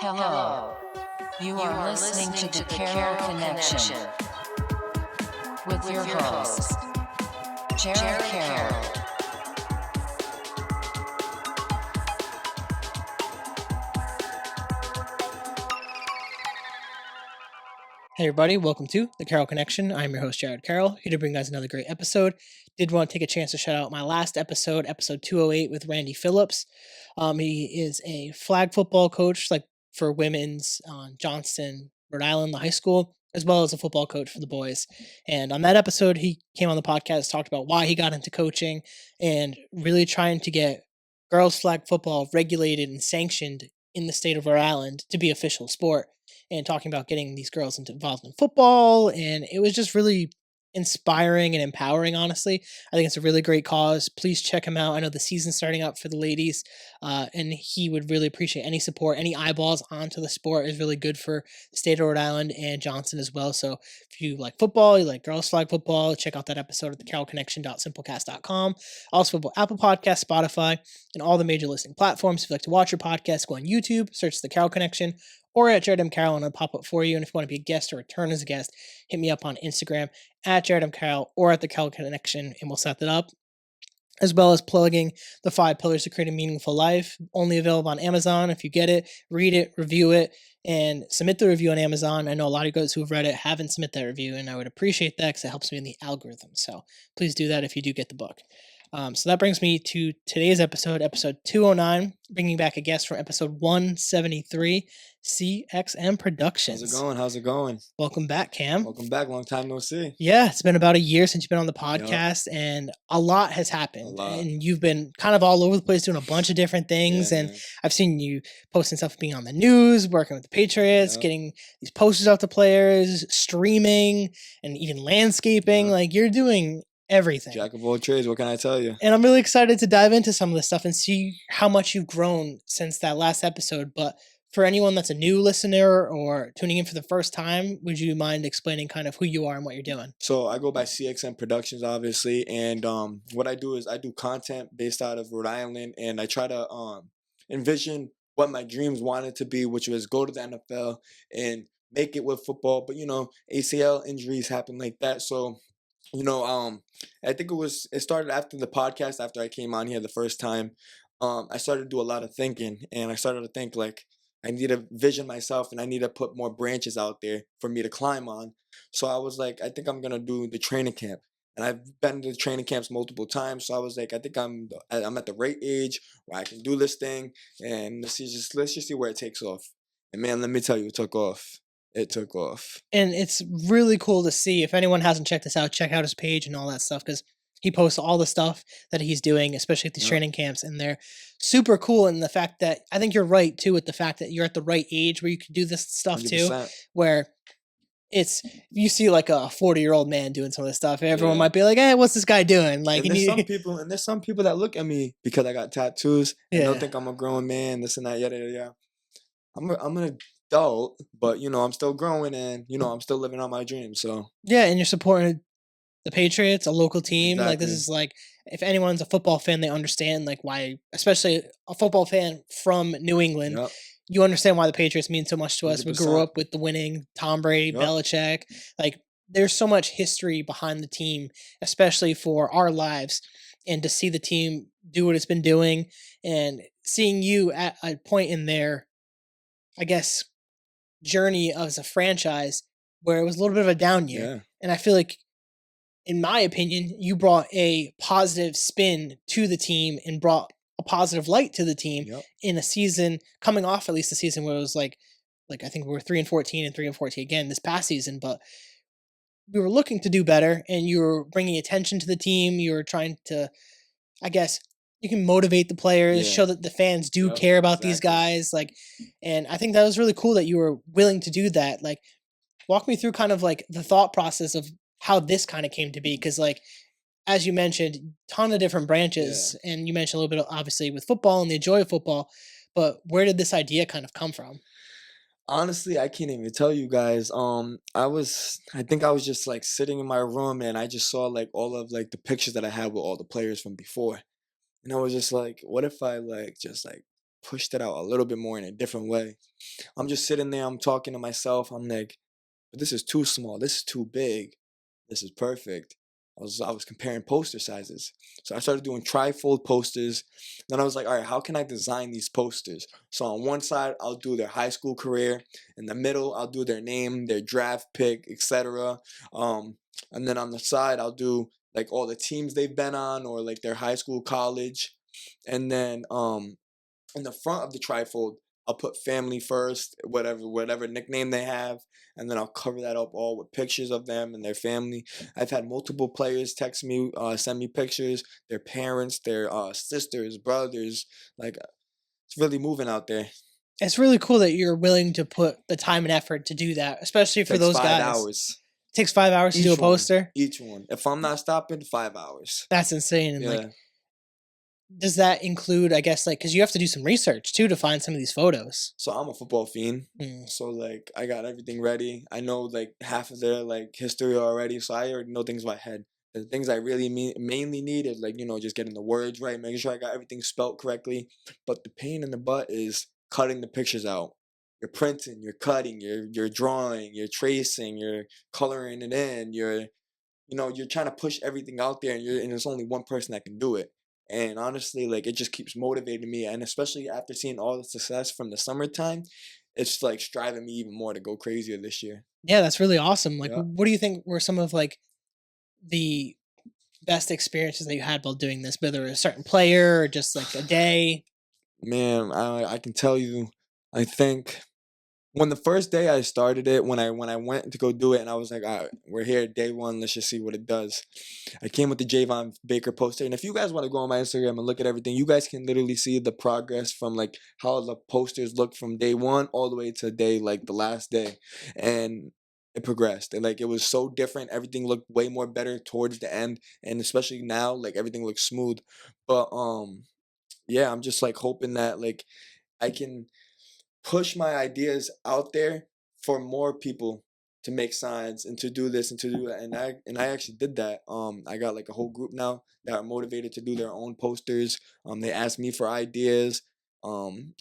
Hello. You are listening to the Carroll Connection with your host, Jared Carroll. Hey everybody, welcome to the Carroll Connection. I'm your host, Jared Carroll, here to bring you guys another great episode. Did want to take a chance to shout out my last episode 208 with Randy Phillips. He is a flag football coach, like for women's on Johnston, Rhode Island, the high school, as well as a football coach for the boys. And on that episode, he came on the podcast, talked about why he got into coaching and really trying to get girls flag football regulated and sanctioned in the state of Rhode Island to be official sport, and talking about getting these girls involved in football. And it was just really inspiring and empowering, honestly. I think it's a really great cause. Please check him out. I know the season's starting up for the ladies, and he would really appreciate any support. Any eyeballs onto the sport is really good for the state of Rhode Island and Johnson as well. So if you like football, you like girls flag football, check out that episode at thecarrollconnection.simplecast.com. Also, Apple Podcasts, Spotify, and all the major listening platforms. If you like to watch your podcast, go on YouTube, search The Carroll Connection, or at Jared M. Carroll, and it'll pop up for you. And if you want to be a guest or return as a guest, hit me up on Instagram at Jared M. Carroll or at The Carroll Connection, and we'll set that up. As well as plugging the 5 Pillars to Create a Meaningful Life, only available on Amazon. If you get it, read it, review it, and submit the review on Amazon. I know a lot of you guys who have read it haven't submit that review, and I would appreciate that because it helps me in the algorithm. So please do that if you do get the book. So that brings me to today's episode 209, bringing back a guest from episode 173, CXM Productions. How's it going? Welcome back, Cam. Welcome back. Long time no see. Yeah, it's been about a year since you've been on the podcast, and a lot has happened. And you've been kind of all over the place doing a bunch of different things. And I've seen you posting stuff, being on the news, working with the Patriots, getting these posters out to players, streaming, and even landscaping. Like, you're doing everything. Jack of all trades, what can I tell you? And I'm really excited to dive into some of this stuff and see how much you've grown since that last episode. But for anyone that's a new listener or tuning in for the first time, would you mind explaining kind of who you are and what you're doing? So I go by CXM Productions, obviously, and what I do is I do content based out of Rhode Island, and I try to envision what my dreams wanted to be, which was go to the NFL and make it with football. But ACL injuries happen like that, so I think it started after the podcast, after I came on here the first time. I started to do a lot of thinking, and I started to think like I need to vision myself and I need to put more branches out there for me to climb on. So I was like, I think I'm going to do the training camp. And I've been to the training camps multiple times. So I was like, I think I'm at the right age where I can do this thing, and let's just see where it takes off. And man, let me tell you, it took off. It took off. And it's really cool to see. If anyone hasn't checked this out, check out his page and all that stuff, because he posts all the stuff that he's doing, especially at these training camps, and they're super cool. And the fact that I think you're right too, with the fact that you're at the right age where you can do this stuff 100%. Too, where you see like a 40-year-old man doing some of this stuff, everyone might be like, "Hey, what's this guy doing?" Like, and there's some people that look at me because I got tattoos and they'll think I'm a grown man, this and that, yada yada yada. I'm an adult, but I'm still growing, and I'm still living out my dreams. So and you're supporting the Patriots, a local team. Exactly. Like, this is like, if anyone's a football fan, they understand like why, especially a football fan from New England. You understand why the Patriots mean so much to us. 100%. We grew up with the winning Tom Brady, Belichick. Like, there's so much history behind the team, especially for our lives, and to see the team do what it's been doing, and seeing you at a point in their, I guess, journey as a franchise where it was a little bit of a down year. And I feel like, in my opinion, you brought a positive spin to the team and brought a positive light to the team in a season, coming off at least a season where it was like I think we were 3-14 and 3-14 again this past season, but we were looking to do better, and you were bringing attention to the team. You were trying to, I guess, you can motivate the players, show that the fans do care about these guys. Like, and I think that was really cool that you were willing to do that. Like, walk me through kind of like the thought process of how this kind of came to be. Cause like, as you mentioned, ton of different branches, and you mentioned a little bit, obviously, with football and the joy of football, but where did this idea kind of come from? Honestly, I can't even tell you guys. I think I was just like sitting in my room, and I just saw like all of like the pictures that I had with all the players from before. And I was just like, what if I like just like pushed it out a little bit more in a different way. I'm just sitting there, I'm talking to myself, I'm like, but this is too small, this is too big, this is perfect. I was comparing poster sizes. So I started doing trifold posters. Then I was like, all right, how can I design these posters? So on one side, I'll do their high school career. In the middle, I'll do their name, their draft pick, etc. And then on the side, I'll do like all the teams they've been on or like their high school, college. And then in the front of the trifold, I'll put family first, whatever nickname they have, and then I'll cover that up all with pictures of them and their family. I've had multiple players text me, send me pictures, their parents, their sisters, brothers. Like it's really moving out there. It's really cool that you're willing to put the time and effort to do that, especially for Takes those 5 hours. It takes 5 hours to do a poster. Each one. If I'm not stopping, 5 hours. That's insane. And Yeah. like, does that include, I guess, like, because you have to do some research too to find some of these photos? So I'm a football fiend. Mm. So like I got everything ready. I know like half of their like history already. So I already know things by head. The things I really mainly need is like, just getting the words right, making sure I got everything spelt correctly. But the pain in the butt is cutting the pictures out. You're printing, you're cutting, you're drawing, you're tracing, you're coloring it in, you're trying to push everything out there, and there's only one person that can do it. And honestly, like it just keeps motivating me, and especially after seeing all the success from the summertime, it's like striving me even more to go crazier this year. Yeah, that's really awesome. Like, Yeah. what do you think were some of like the best experiences that you had while doing this, whether a certain player or just like a day? Man, I can tell you, I think when the first day I started it, when I went to go do it, and I was like, all right, we're here, day one, let's just see what it does. I came with the Javon Baker poster, and if you guys want to go on my Instagram and look at everything, you guys can literally see the progress from like how the posters look from day one all the way to day like the last day, and it progressed. And like it was so different. Everything looked way more better towards the end, and especially now, like everything looks smooth. But yeah, I'm just like hoping that like I can push my ideas out there for more people to make signs and to do this and to do that. And I actually did that. I got like a whole group now that are motivated to do their own posters. They ask me for ideas. And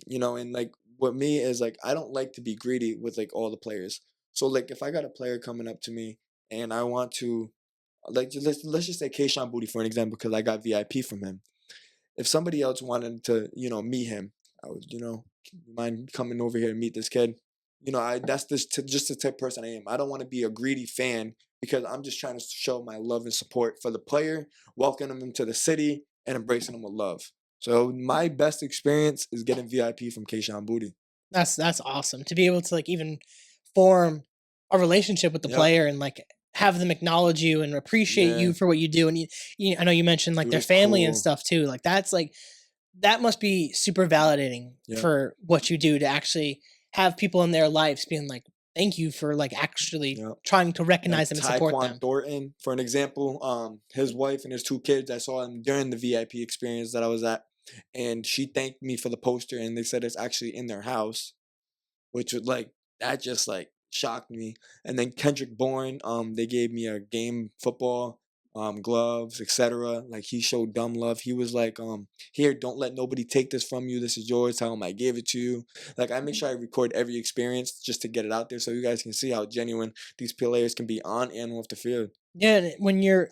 like what me is like I don't like to be greedy with like all the players. So like if I got a player coming up to me and I want to like let's just say Kayshawn Booty for an example because I got VIP from him. If somebody else wanted to, meet him, I would, you mind coming over here and meet this kid? That's just the type of person I am. I don't want to be a greedy fan because I'm just trying to show my love and support for the player, welcoming him to the city, and embracing him with love. So my best experience is getting VIP from Kayshawn Booty. That's awesome to be able to like even form a relationship with the Yep. player and like have them acknowledge you and appreciate you Yeah. for what you do. And I know you mentioned like Dude, their it's family and cool. stuff too. Like that's like that must be super validating Yep. for what you do to actually have people in their lives being like, thank you for like actually Yep. trying to recognize Like them and support Tyquan them. Thornton, for an example, his wife and his 2 kids, I saw him during the VIP experience that I was at, and she thanked me for the poster, and they said it's actually in their house, which would like that just like shocked me. And then Kendrick Bourne, they gave me a game football, gloves, etc. Like he showed dumb love. He was like, here, don't let nobody take this from you. This is yours. Tell him I gave it to you. Like I make sure I record every experience just to get it out there so you guys can see how genuine these players can be on and off the field. Yeah, and when you're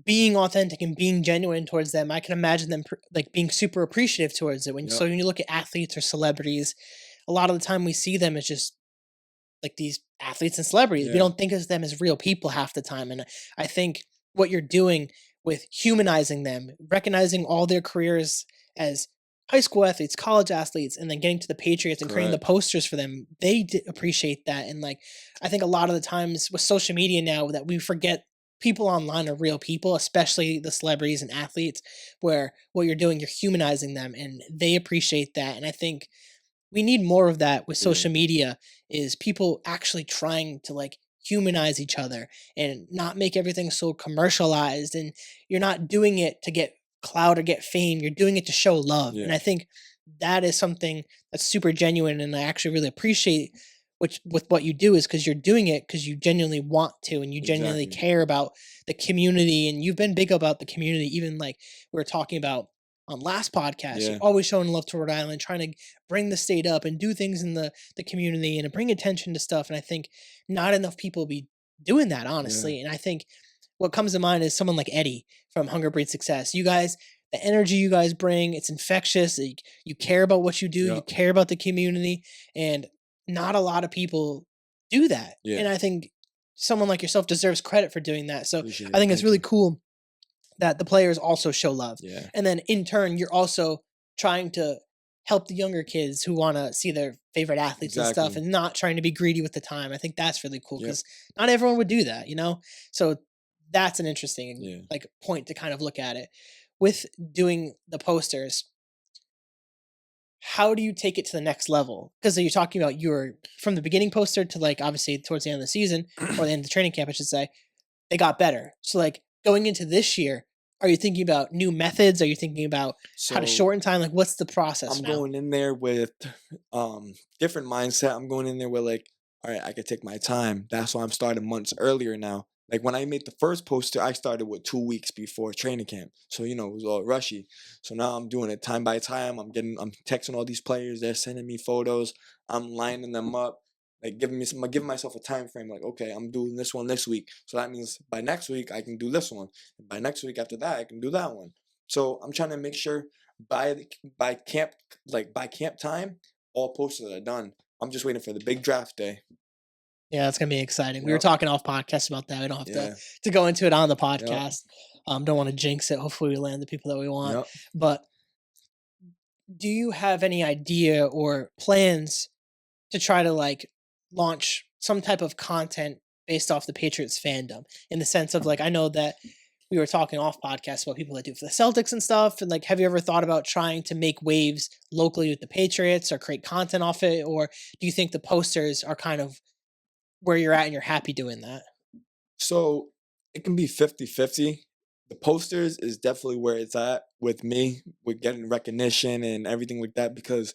being authentic and being genuine towards them, I can imagine them like being super appreciative towards it. So Yep. when you look at athletes or celebrities, a lot of the time we see them as just like these athletes and celebrities. We Yeah. don't think of them as real people half the time. And I think what you're doing with humanizing them, recognizing all their careers as high school athletes, college athletes, and then getting to the Patriots and creating the Correct. posters for them, they appreciate that. And like, I think a lot of the times with social media now that we forget people online are real people, especially the celebrities and athletes, where what you're doing, you're humanizing them and they appreciate that. And I think we need more of that with Yeah. social media is people actually trying to like humanize each other and not make everything so commercialized, and you're not doing it to get clout or get fame, you're doing it to show love. And Yeah. I think that is something that's super genuine, and I actually really appreciate with what you do is because you're doing it because you genuinely want to and you genuinely Exactly. care about the community, and you've been big about the community. Even like we were talking about last podcast, you're Yeah. always showing love to Rhode Island, trying to bring the state up and do things in the community and to bring attention to stuff. And I think not enough people be doing that, Yeah. honestly. And I think what comes to mind is someone like Eddie from Hunger Breeds Success. You guys, the energy you guys bring, it's infectious. You care about what you do, you Yep. care about the community, and not a lot of people do that. Yeah. And I think someone like yourself deserves credit for doing that. So Appreciate I it. think it's Thank really you. cool that the players also show love. Yeah. And then in turn, you're also trying to help the younger kids who want to see their favorite athletes and stuff Exactly. and not trying to be greedy with the time. I think that's really cool Yep. because not everyone would do that, So that's an interesting Yeah. like point to kind of look at it. With doing the posters, how do you take it to the next level? Because you're talking about your from the beginning poster to like obviously towards the end of the season or the end of the training camp, I should say, they got better. So like going into this year, are you thinking about new methods? Are you thinking about how to So shorten time? Like what's the process I'm now? going in there with different mindset. I'm going in there with like, all right, I can take my time. That's why I'm starting months earlier now. Like when I made the first poster, I started with 2 weeks before training camp. So it was all rushy. So now I'm doing it time by time. I'm texting all these players, they're sending me photos. I'm lining them up, like giving myself a time frame, like, okay, I'm doing this one this week. So that means by next week I can do this one. And by next week after that, I can do that one. So I'm trying to make sure by camp by camp time, all posters are done. I'm just waiting for the big draft day. Yeah, that's gonna be exciting. We were Yep. talking off podcast about that. We don't have Yeah. to go into it on the Yep. podcast. Don't want to jinx it. Hopefully we land the people that we want. Yep. But do you have any idea or plans to try to like launch some type of content based off the Patriots fandom in the sense of like I know that we were talking off podcast about people that do it for the Celtics and stuff and like have you ever thought about trying to make waves locally with the Patriots or create content off it or do you think the posters are kind of where you're at and you're happy doing that? So it can be 50-50. The posters is definitely where it's at with me, with getting recognition and everything like that, because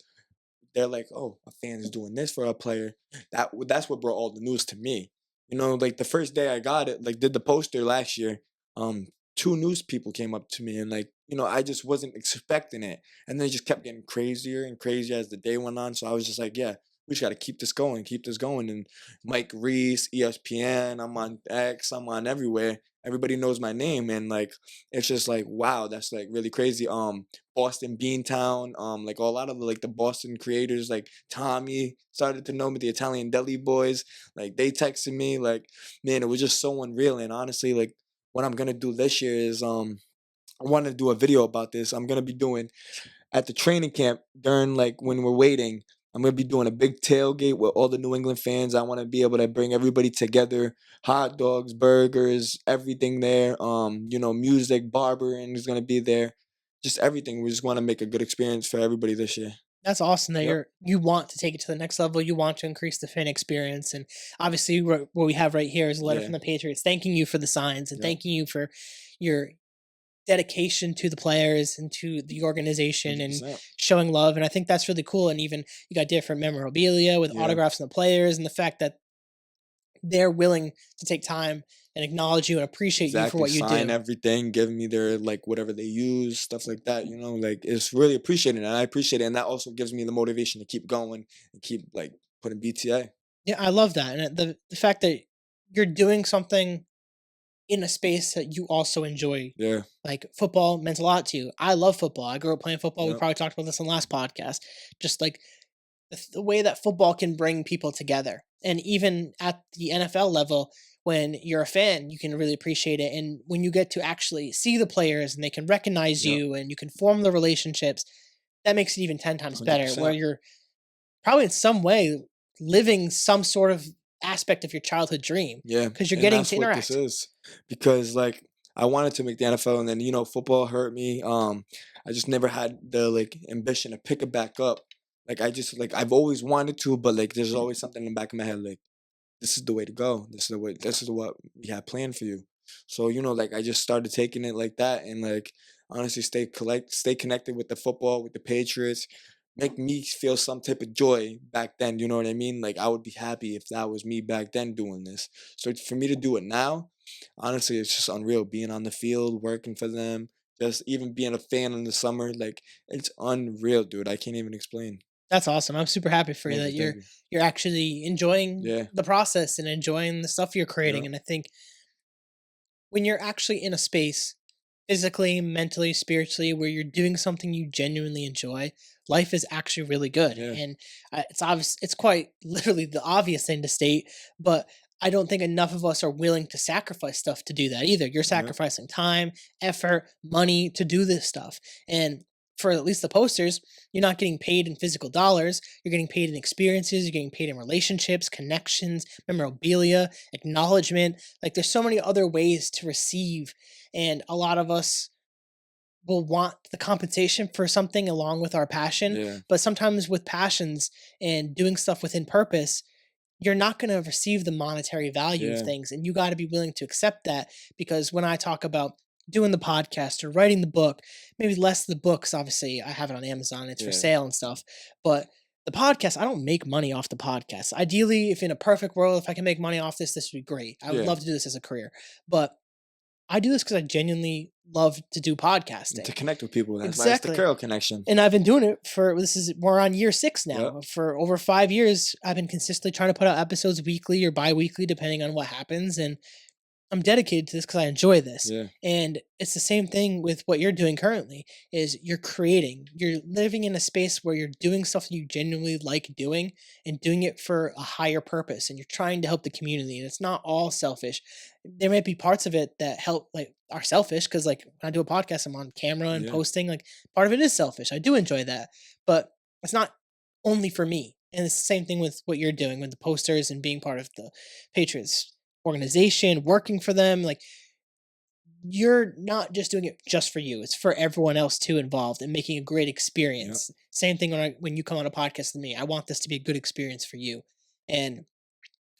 they're like, oh, a fan is doing this for a player. That's what brought all the news to me. Like the first day I got it, like did the poster last year, um, two news people came up to me and like, I just wasn't expecting it. And then it just kept getting crazier and crazier as the day went on. So I was just like, yeah, we just gotta keep this going. And Mike Reese, ESPN, I'm on X, I'm on everywhere. Everybody knows my name. And like it's just like, wow, that's like really crazy. Boston Beantown, like a lot of the Boston creators, like Tommy started to know me, the Italian Deli Boys, like they texted me, like, man, it was just so unreal. And honestly, like what I'm gonna do this year is I want to do a video about this. I'm gonna be doing at the training camp during like when we're waiting. I'm gonna be doing a big tailgate with all the New England fans. I want to be able to bring everybody together, hot dogs, burgers, everything there. Music, barbering is gonna be there, just everything. We just want to make a good experience for everybody this year. That's awesome that Yep. you want to take it to the next level. You want to increase the fan experience, and obviously, what we have right here is a letter Yeah. from the Patriots thanking you for the signs and Yep. thanking you for your dedication to the players and to the organization and 100%. showing love. And I think that's really cool. And even you got different memorabilia with Yeah. autographs from the players, and the fact that they're willing to take time and acknowledge you and appreciate you for Exactly. what you Sign do. everything, give me their like whatever they use, stuff like that. Like it's really appreciated, and I appreciate it, and that also gives me the motivation to keep going and keep like putting BTA. Yeah, I love that. And the fact that you're doing something in a space that you also enjoy. Yeah. Like football meant a lot to you. I love football. I grew up playing football. We Yep. probably talked about this in the last podcast. Just like the way that football can bring people together. And even at the NFL level, when you're a fan, you can really appreciate it. And when you get to actually see the players and they can recognize Yep. you and you can form the relationships, that makes it even 10 times better. Where 100%. you're probably in some way living some sort of aspect of your childhood dream Yeah, because you're and getting that's to what this interact. is. Because like I wanted to make the NFL, and then football hurt me. I just never had the like ambition to pick it back up. Like I just like I've always wanted to, but like there's always something in the back of my head like this is the way to go. This is the way. This is what we have planned for you. So like I just started taking it like that, and like honestly, stay connected with the football, with the Patriots. Make me feel some type of joy back then. You know what I mean? Like I would be happy if that was me back then doing this. So for me to do it now, honestly, it's just unreal. Being on the field, working for them, just even being a fan in the summer, like it's unreal, dude. I can't even explain. That's awesome. I'm super happy for you Thank that you, thank you. you're actually enjoying Yeah, the process and enjoying the stuff you're yeah, creating. And I think when you're actually in a space physically, mentally, spiritually, where you're doing something you genuinely enjoy, life is actually really good. yeah, And it's obvious, it's quite literally the obvious thing to state, but I don't think enough of us are willing to sacrifice stuff to do that either. You're yeah, sacrificing time, effort, money to do this stuff. And for at least the posters, you're not getting paid in physical dollars. You're getting paid in experiences. You're getting paid in relationships, connections, memorabilia, acknowledgement. Like there's so many other ways to receive, and a lot of us will want the compensation for something along with our passion. yeah, But sometimes with passions and doing stuff within purpose, you're not going to receive the monetary value of yeah, things. And you got to be willing to accept that, because when I talk about doing the podcast or writing the book, maybe less the books, obviously I have it on Amazon, it's for yeah, sale and stuff. But the podcast, I don't make money off the podcast. Ideally, if in a perfect world, if I can make money off this, this would be great. I would yeah. love to do this as a career. But I do this because I genuinely love to do And to podcasting. connect with people, that's why it's the Exactly. Carroll connection. And I've been doing it for, this is, we're on year 6 Yep. now. For over 5 years, I've been consistently trying to put out episodes weekly or bi-weekly, depending on what happens. And I'm dedicated to this because I enjoy this. Yeah, And it's the same thing with what you're doing currently, is you're creating, you're living in a space where you're doing stuff that you genuinely like doing and doing it for a higher purpose. And you're trying to help the community. And it's not all selfish. There might be parts of it that help, like, are selfish, because like when I do a podcast, I'm on camera and yeah, posting, like part of it is selfish. I do enjoy that, but it's not only for me. And it's the same thing with what you're doing with the posters and being part of the Patriots organization, working for them. Like, you're not just doing it just for you, it's for everyone else too involved and making a great yep, experience. Same thing when you come on a podcast with me. I want this to be a good experience for you. And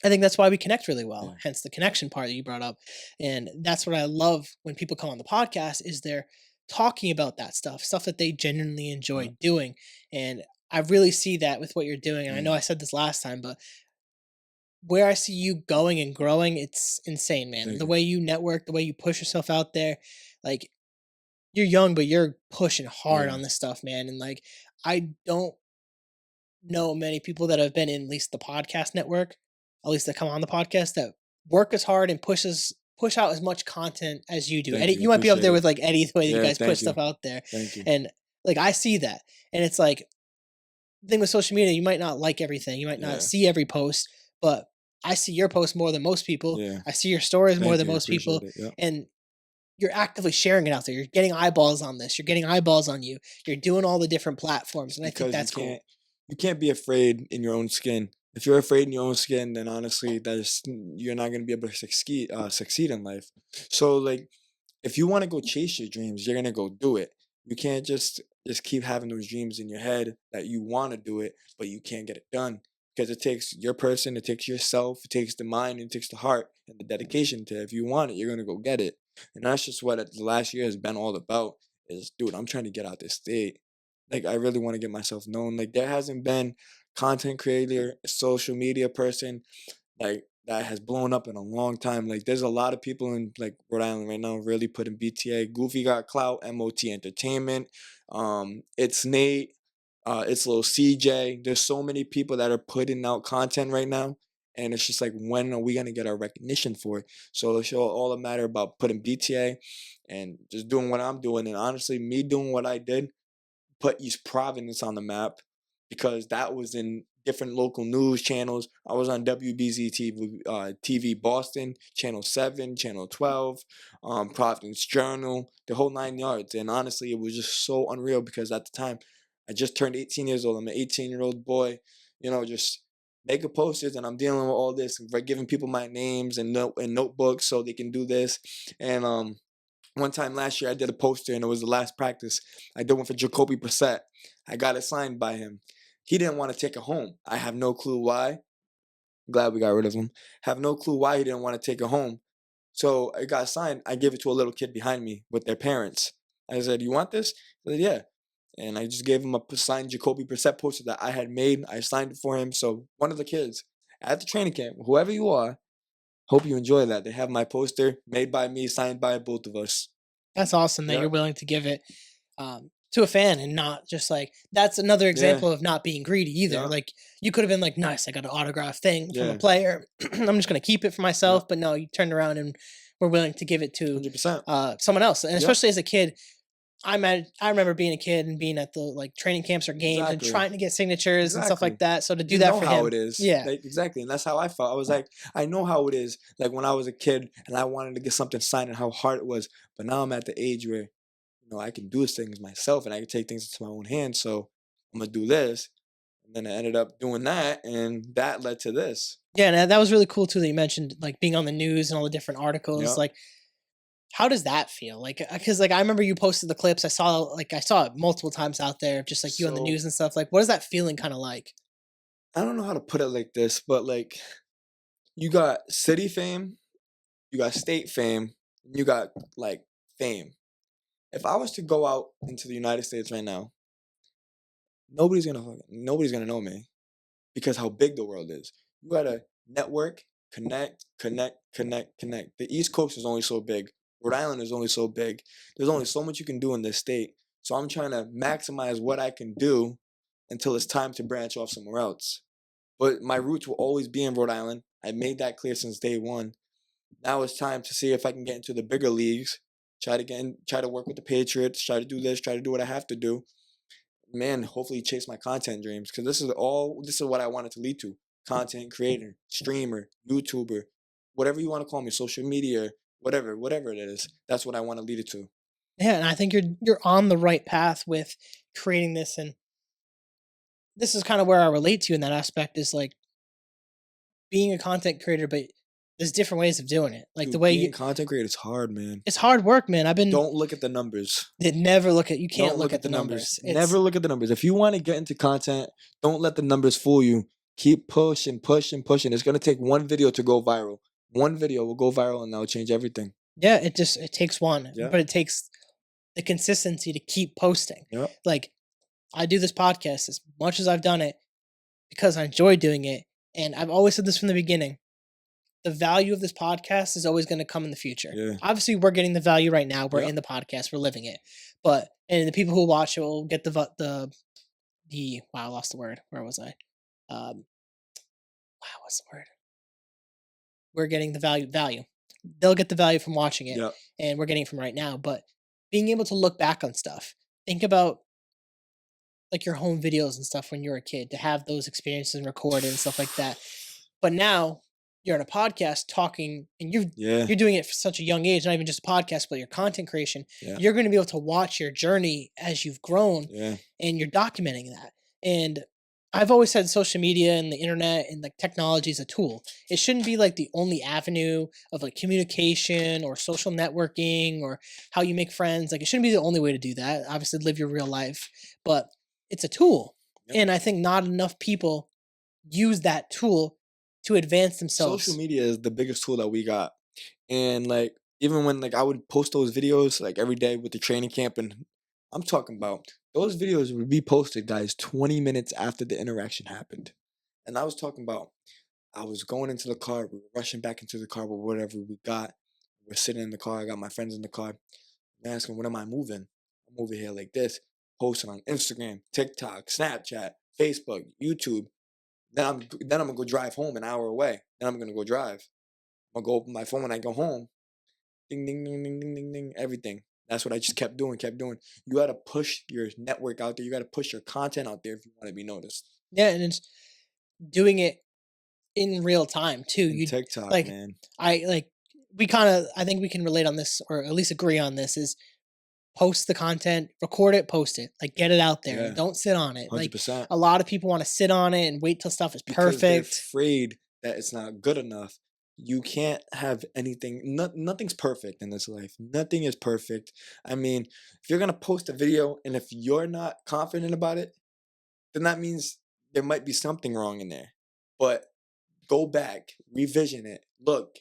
I think that's why we connect really well, yeah, hence the connection part that you brought up. And that's what I love when people come on the podcast, is they're talking about that stuff that they genuinely enjoy yep, doing. And I really see that with what you're doing. And I yeah. know I said this last time, but where I see you going and growing, it's insane, man. Thank The you. way you network, the way you push yourself out there, like, you're young, but you're pushing hard Yeah, on this stuff, man. And like, I don't know many people that have been in at least the podcast network, at least that come on the podcast, that work as hard and push out as much content as you do. thank Eddie, you. you might be up Appreciate there it. with like Eddie, the way that you Yeah, guys push thank you, stuff out there. thank you. And like, I see that. And it's like, the thing with social media, you might not like everything, you might not Yeah, see every post, but I see your post more than most people. yeah, I see your stories more thank than you. most Appreciate people. it. Yep. And you're actively sharing it out there. You're getting eyeballs on this. You're getting eyeballs on you. You're doing all the different platforms. And I think Because that's cool. you can't be afraid in your own skin. If you're afraid in your own skin, then honestly, you're not gonna be able to succeed in life. So like, if you want to go chase your dreams, you're gonna go do it. You can't just keep having those dreams in your head that you want to do it, but you can't get it done, because it takes your person, it takes yourself, it takes the mind, it takes the heart and the dedication to. If you want it, you're gonna go get it, and that's just what the last year has been all about. Is, dude, I'm trying to get out this state. Like, I really want to get myself known. Like, there hasn't been content creator, social media person like that has blown up in a long time. Like, there's a lot of people in like Rhode Island right now really putting BTA. Goofy got clout, MOT Entertainment, it's Nate, it's little CJ. There's so many people that are putting out content right now. And it's just like, when are we gonna get our recognition for it? So it's all a matter about putting BTA and just doing what I'm doing. And honestly, me doing what I did put East Providence on the map, because that was in different local news channels. I was on WBZ TV Boston, Channel 7, Channel 12, Providence Journal, the whole 9 yards. And honestly, it was just so unreal, because at the time, I just turned 18 years old. I'm an 18-year-old boy, just making posters, and I'm dealing with all this, giving people my names and notebooks so they can do this. And one time last year, I did a poster, and it was the last practice. I did one for Jacoby Brissett. I got it signed by him. He didn't want to take it home. I have no clue why. Glad we got rid of him. Have no clue why he didn't want to take it home. So it got signed. I gave it to a little kid behind me with their parents. I said, "You want this?" He said, "Yeah." And I just gave him a signed Jacoby Brissett poster that I had made. I signed it for him. So one of the kids at the training camp, whoever you are, hope you enjoy that. They have my poster made by me, signed by both of us. That's awesome that Yeah, you're willing to give it to a fan and not just like that's another yeah, example of not being greedy either. yeah, Like you could have been like, nice, I got an autograph thing from a yeah, player. I'm just gonna keep it for yeah, myself. But no, you turned around and were willing to give it to 100%. someone else. And Yep, especially as a kid, I remember being a kid and being at the like training camps or games and exactly. trying to get signatures and stuff like Exactly. that. So to do You that know for how him, it is. yeah, Like exactly. And that's how I felt. I was like, I know how it is. Like when I was a kid and I wanted to get something signed and how hard it was. But now I'm at the age where, I can do things myself and I can take things into my own hands. So I'm gonna do this. And then I ended up doing that and that led to this. yeah, and that was really cool too that you mentioned like being on the news and all the different articles. Yep. Like how does that feel? Like, because like I remember you posted the clips. I saw it multiple times out there, just like you on the So news and stuff. Like, what is that feeling kind of like? I don't know how to put it like this, but like you got city fame, you got state fame, you got like fame. If I was to go out into the United States right now, nobody's gonna know me because how big the world is. You gotta network, connect, connect, connect, connect. The East Coast is only so big. Rhode Island is only so big. There's only so much you can do in this state. So I'm trying to maximize what I can do until it's time to branch off somewhere else. But my roots will always be in Rhode Island. I made that clear since day one. Now it's time to see if I can get into the bigger leagues. Try to work with the Patriots. Try to do this. Try to do what I have to do. Man, hopefully chase my content dreams because this is what I wanted to lead to. Content creator, streamer, YouTuber, whatever you want to call me, social media, whatever it is. That's what I want to lead it to. Yeah, and I think you're on the right path with creating this, and this is kind of where I relate to you in that aspect. Is like being a content creator, but there's different ways of doing it. Like the Dude, way being you, a content creator is hard, man. it's hard work, man. I've been Don't look at the numbers. did never look at you can't Don't look look at at the the numbers. numbers. Never look at the numbers. If you want to get into content, don't let the numbers fool you. Keep pushing, pushing, pushing. It's gonna take one video to go viral. One video will go viral and that'll change everything. Yeah, it takes one, Yeah. but it takes the consistency to keep posting. Yeah. Like I do this podcast as much as I've done it because I enjoy doing it, and I've always said this from the beginning. The value of this podcast is always going to come in the future. Yeah. Obviously, we're getting the value right now. We're Yeah. in the podcast. We're living it. But and the people who watch it will get the wow, I lost the word. Where was I? Wow, what's the word? We're getting the value. They'll get the value from watching it, Yeah. and we're getting it from right now. But being able to look back on stuff, think about like your home videos and stuff when you were a kid to have those experiences recorded and stuff like that. But now you're on a podcast talking, and Yeah. you're doing it for such a young age, not even just a podcast, but your content creation. Yeah. You're going to be able to watch your journey as you've grown, Yeah. and you're documenting that. And I've always said social media and the internet and like technology is a tool. It shouldn't be like the only avenue of like communication or social networking or how you make friends. Like it shouldn't be the only way to do that. Obviously, live your real life, but it's a tool. Yep. And I think not enough people use that tool to advance themselves. Social media is the biggest tool that we got. And like even when like I would post those videos like every day with the training camp, and I'm talking about those videos would be posted, guys, 20 minutes after the interaction happened. And I was talking about I was going into the car, we were rushing back into the car with whatever we got. We're sitting in the car, I got my friends in the car. I'm asking, what am I moving? I'm over here like this, posting on Instagram, TikTok, Snapchat, Facebook, YouTube. Then I'm gonna go drive home an hour away. Then I'm gonna go drive. I'm gonna go open my phone when I go home. Ding ding ding ding ding ding ding. Everything. That's what I just kept doing, kept doing. You gotta push your network out there. You gotta push your content out there if you want to be noticed. Yeah, and it's doing it in real time too. And You TikTok, like man. I like we kind of I think we can relate on this or at least agree on this is post the content, record it, post it. Like get it out there. Yeah. Don't sit on it. Like 100%. a lot of people want to sit on it and wait till stuff is Because they're perfect. afraid that it's not good enough. You can't have anything. Nothing's perfect in this life. Nothing is perfect. I mean, if you're gonna post a video and if you're not confident about it, then that means there might be something wrong in there. But go back, revision it. Look.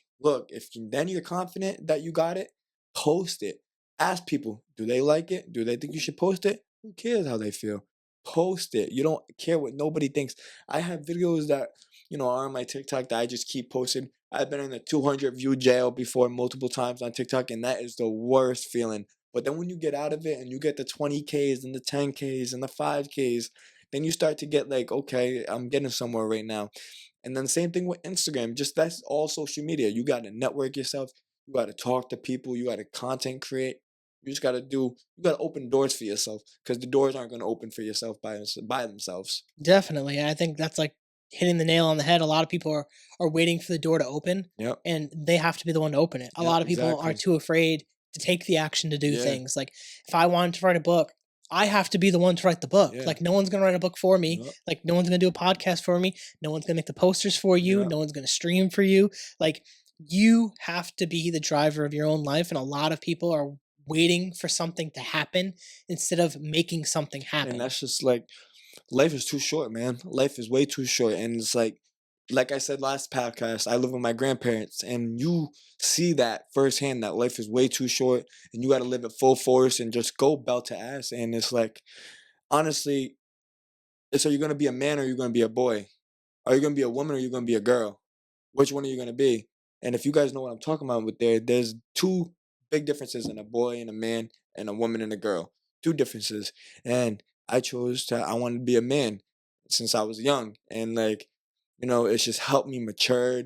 Then you're confident that you got it, post it. Ask people, do they like it? Do they think you should post it? Who cares how they feel? Post it. You don't care what nobody thinks. I have videos that are on my TikTok that I just keep posting. I've been in a 200 view jail before multiple times on TikTok, and that is the worst feeling. But then when you get out of it and you get the 20Ks and the 10Ks and the 5Ks, then you start to get like, okay, I'm getting somewhere right now. And then same thing with Instagram. Just that's all social media. You got to network yourself. You got to talk to people. You got to content create. You just got to do. You got to open doors for yourself because the doors aren't going to open for yourself by themselves. Definitely. I think that's like hitting the nail on the head. A lot of people are waiting for the door to open Yep. and they have to be the one to open it. A Yep. lot of people are Exactly. too afraid to take the action to do Yeah. things. Like if I wanted to write a book, I have to be the one to write the book. Yeah. Like no one's going to write a book for me. Yep. Like no one's going to do a podcast for me. No one's going to make the posters for you. Yep. No one's going to stream for you. Like you have to be the driver of your own life. And a lot of people are waiting for something to happen instead of making something happen. And that's just like life is too short, man. Life is way too short. And it's like I said last podcast, I live with my grandparents, and you see that firsthand that life is way too short, and you got to live at full force and just go belt to ass. And it's like, honestly, it's, are you gonna be a man or are you gonna be a boy? Are you gonna be a woman or are you gonna be a girl? Which one are you gonna be? And if you guys know what I'm talking about with there's two big differences in a boy and a man and a woman and a girl. Two differences. And I wanted to be a man since I was young. And like, it's just helped me mature,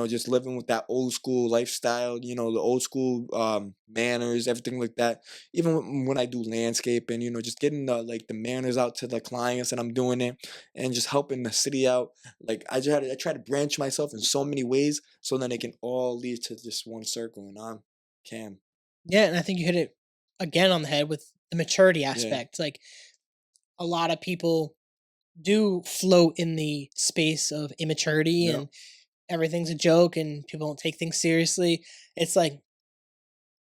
just living with that old school lifestyle, the old school manners, everything like that. Even when I do landscaping, just getting the manners out to the clients that I'm doing it, and just helping the city out. Like I try to branch myself in so many ways so then it can all lead to just one circle, and I'm Cam. Yeah, and I think you hit it again on the head with the maturity Yeah. aspect. Like a lot of people do float in the space of immaturity Yep. and everything's a joke and people don't take things seriously. It's like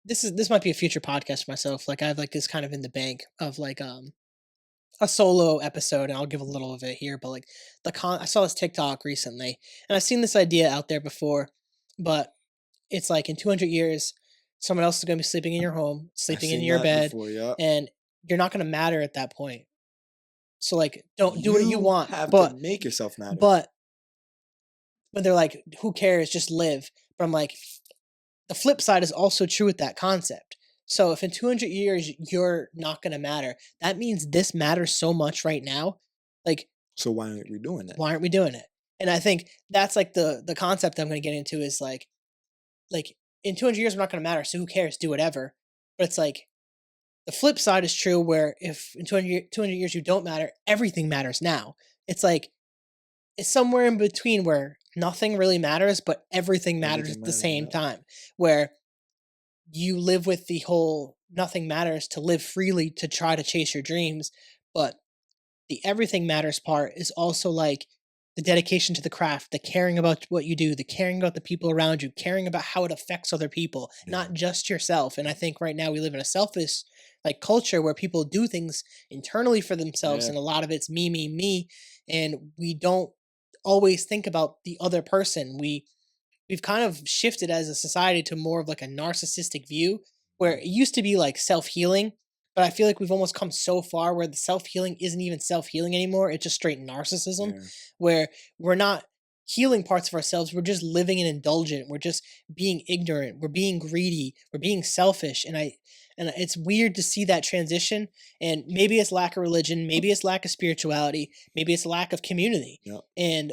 this might be a future podcast for myself. Like I have like this kind of in the bank of like a solo episode, and I'll give a little of it here, but like I saw this TikTok recently and I've seen this idea out there before, but it's like in 200 years someone else is going to be sleeping in your home, I've sleeping in seen your that bed, before, yeah. and you're not going to matter at that point. So like don't do what you You want, have to make yourself matter. but when they're like, who cares? Just live. But I'm like, the flip side is also true with that concept. So if in 200 years you're not going to matter, that means this matters so much right now. Like, So why aren't we doing that? why aren't we doing it? And I think that's like the concept I'm going to get into is like in 200 years we're not going to matter, so who cares? Do whatever. But it's like the flip side is true, where if in 200 years you don't matter, everything matters now. It's like it's somewhere in between where nothing really matters, but everything matters Everything at the matters, same yeah. time. Where you live with the whole nothing matters to live freely to try to chase your dreams, but the everything matters part is also like the dedication to the craft, the caring about what you do, the caring about the people around you, caring about how it affects other people, Yeah. not just yourself. And I think right now we live in a selfish like culture where people do things internally for themselves, Yeah. and a lot of it's me, and we don't always think about the other person. We've kind of shifted as a society to more of like a narcissistic view where it used to be like self-healing, but I feel like we've almost come so far where the self-healing isn't even self-healing anymore. It's just straight narcissism Yeah. where we're not healing parts of ourselves. We're just living and indulgent. We're just being ignorant. We're being greedy. We're being selfish. And it's weird to see that transition. And maybe it's lack of religion. Maybe it's lack of spirituality. Maybe it's lack of community. Yep. And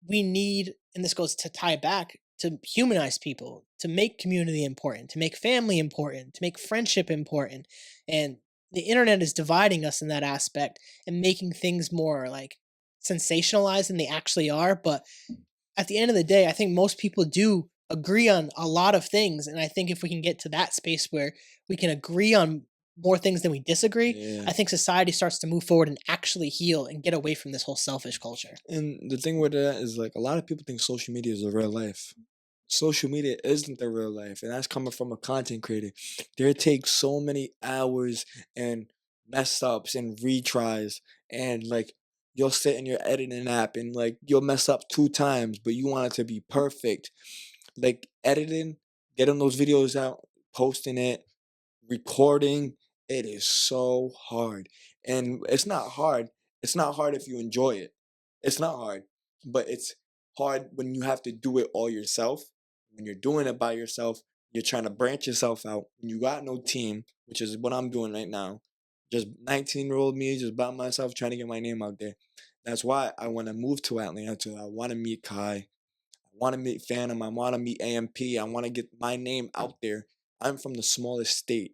we need, and this goes to tie back to humanize people, to make community important, to make family important, to make friendship important. And the internet is dividing us in that aspect and making things more like sensationalized than they actually are. But at the end of the day, I think most people do agree on a lot of things. And I think if we can get to that space where we can agree on more things than we disagree, Yeah. I think society starts to move forward and actually heal and get away from this whole selfish culture. And the thing with that is like a lot of people think social media is the real life. Social media isn't the real life, and that's coming from a content creator. There takes so many hours and mess ups and retries, and like you'll sit in your editing app and like you'll mess up 2 times, but you want it to be perfect. Like editing, getting those videos out, posting it, recording, it is so hard. And it's not hard. It's not hard if you enjoy it. It's not hard. But it's hard when you have to do it all yourself. When you're doing it by yourself, you're trying to branch yourself out. You got no team. which is what I'm doing right now. Just 19-year-old me, just by myself, trying to get my name out there. That's why I want to move to Atlanta. I want to meet Kai. I want to meet Phantom. I want to meet AMP. I want to get my name out there. I'm from the smallest state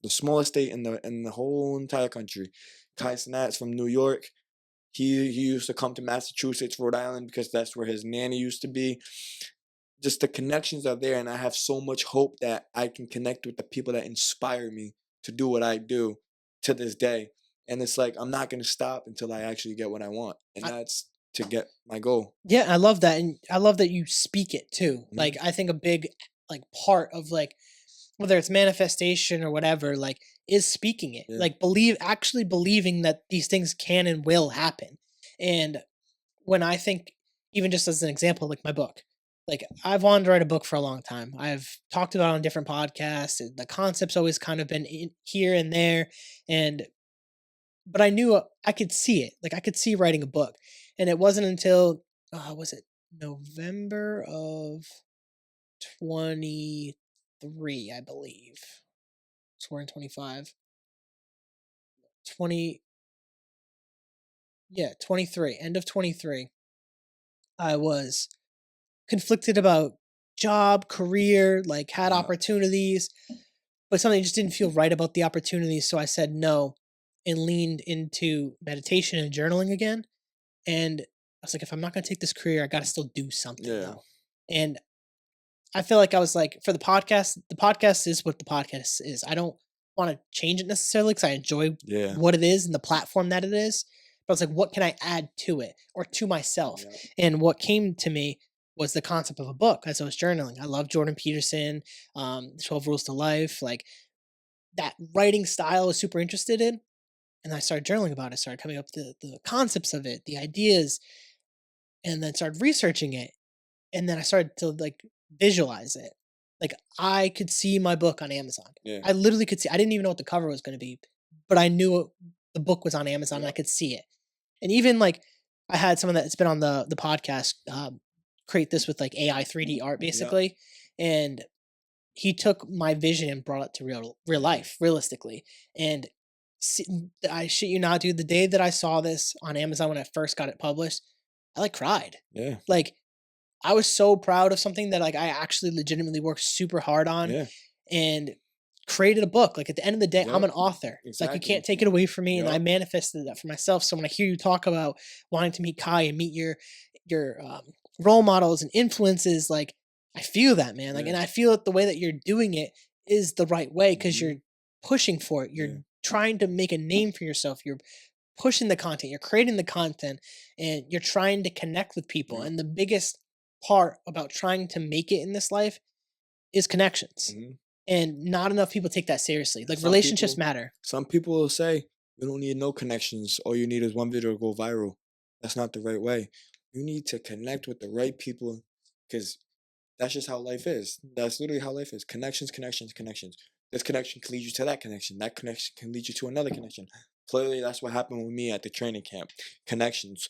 in the whole entire country. Kai Snat's from New York. He used to come to Massachusetts, Rhode Island, because that's where his nanny used to be. Just the connections are there, and I have so much hope that I can connect with the people that inspire me to do what I do to this day. And it's like I'm not gonna stop until I actually get what I want, and that's to get my goal. Yeah, I love that, and I love that you speak it too. Mhm. Like, I think a big like part of like whether it's manifestation or whatever, like is speaking it. Yeah. Like actually believing that these things can and will happen. And when I think, even just as an example, like my book, like I've wanted to write a book for a long time. I've talked about it on different podcasts. And the concept's always kind of been in here and there, and but I knew I could see it. Like I could see writing a book, and it wasn't until was it November of 23, I believe. So we're in 25. 20, yeah, 23, end of 23. I was conflicted about job, career, like had Yeah. opportunities, but something just didn't feel right about the opportunities. So I said no and leaned into meditation and journaling again. And I was like, if I'm not going to take this career, I got to still do something Yeah. though. And I feel like I was like, for the podcast is what the podcast is. I don't want to change it necessarily because I enjoy Yeah. what it is and the platform that it is. But I was like, what can I add to it or to myself? Yeah. And what came to me was the concept of a book as I was journaling. I love Jordan Peterson, 12 Rules to Life. Like that writing style I was super interested in. And I started journaling about it, started coming up with the concepts of it, the ideas, and then started researching it. And then I started to like visualize it. Like I could see my book on Amazon. Yeah. I literally could see. I didn't even know what the cover was going to be, but I knew the book was on Amazon and I Yeah. could see it. And even like I had someone that's been on the podcast create this with like AI 3D art basically, and he took my vision and brought it to real life, realistically. And I shit you not, dude. The day that I saw this on Amazon when I first got it published, I like cried. Yeah. Like I was so proud of something that like I actually legitimately worked super hard on Yeah. and created a book. Like at the end of the day, I'm Yep. an author. Like you Exactly. can't take it away from me, and I Yep. manifested that for myself. So when I hear you talk about wanting to meet Kai and meet your role models and influences, like I feel that, man. Like, Yeah. and I feel that the way that you're doing it is the right way because Mhm. you're pushing for it. You're Yeah. trying to make a name for yourself. You're pushing the content. You're creating the content, and you're trying to connect with people. Yeah. And the biggest part about trying to make it in this life is connections. Mhm. And not enough people take that seriously. Like Some relationships people- matter. Some people will say you don't need no connections. All you need is one video to go viral. That's not the right way. You need to connect with the right people because that's just how life is. That's literally how life is. Connections, connections, connections. This connection can lead you to that connection. That connection can lead you to another connection. Clearly, that's what happened with me at the training camp. Connections.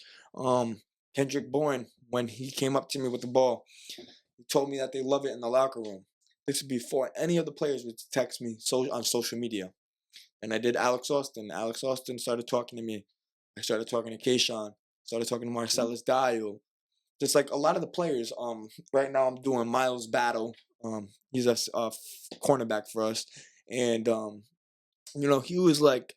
Kendrick Bourne, when he came up to me with the ball, he told me that they love it in the locker room. This is before any of the players would text me on social media. And I did Alex Austin. Alex Austin started talking to me. I started talking to Kayshawn. Started talking to Marcellus Dial. Just like a lot of the players. Right now I'm doing Miles Battle. He's a cornerback for us, and he was like,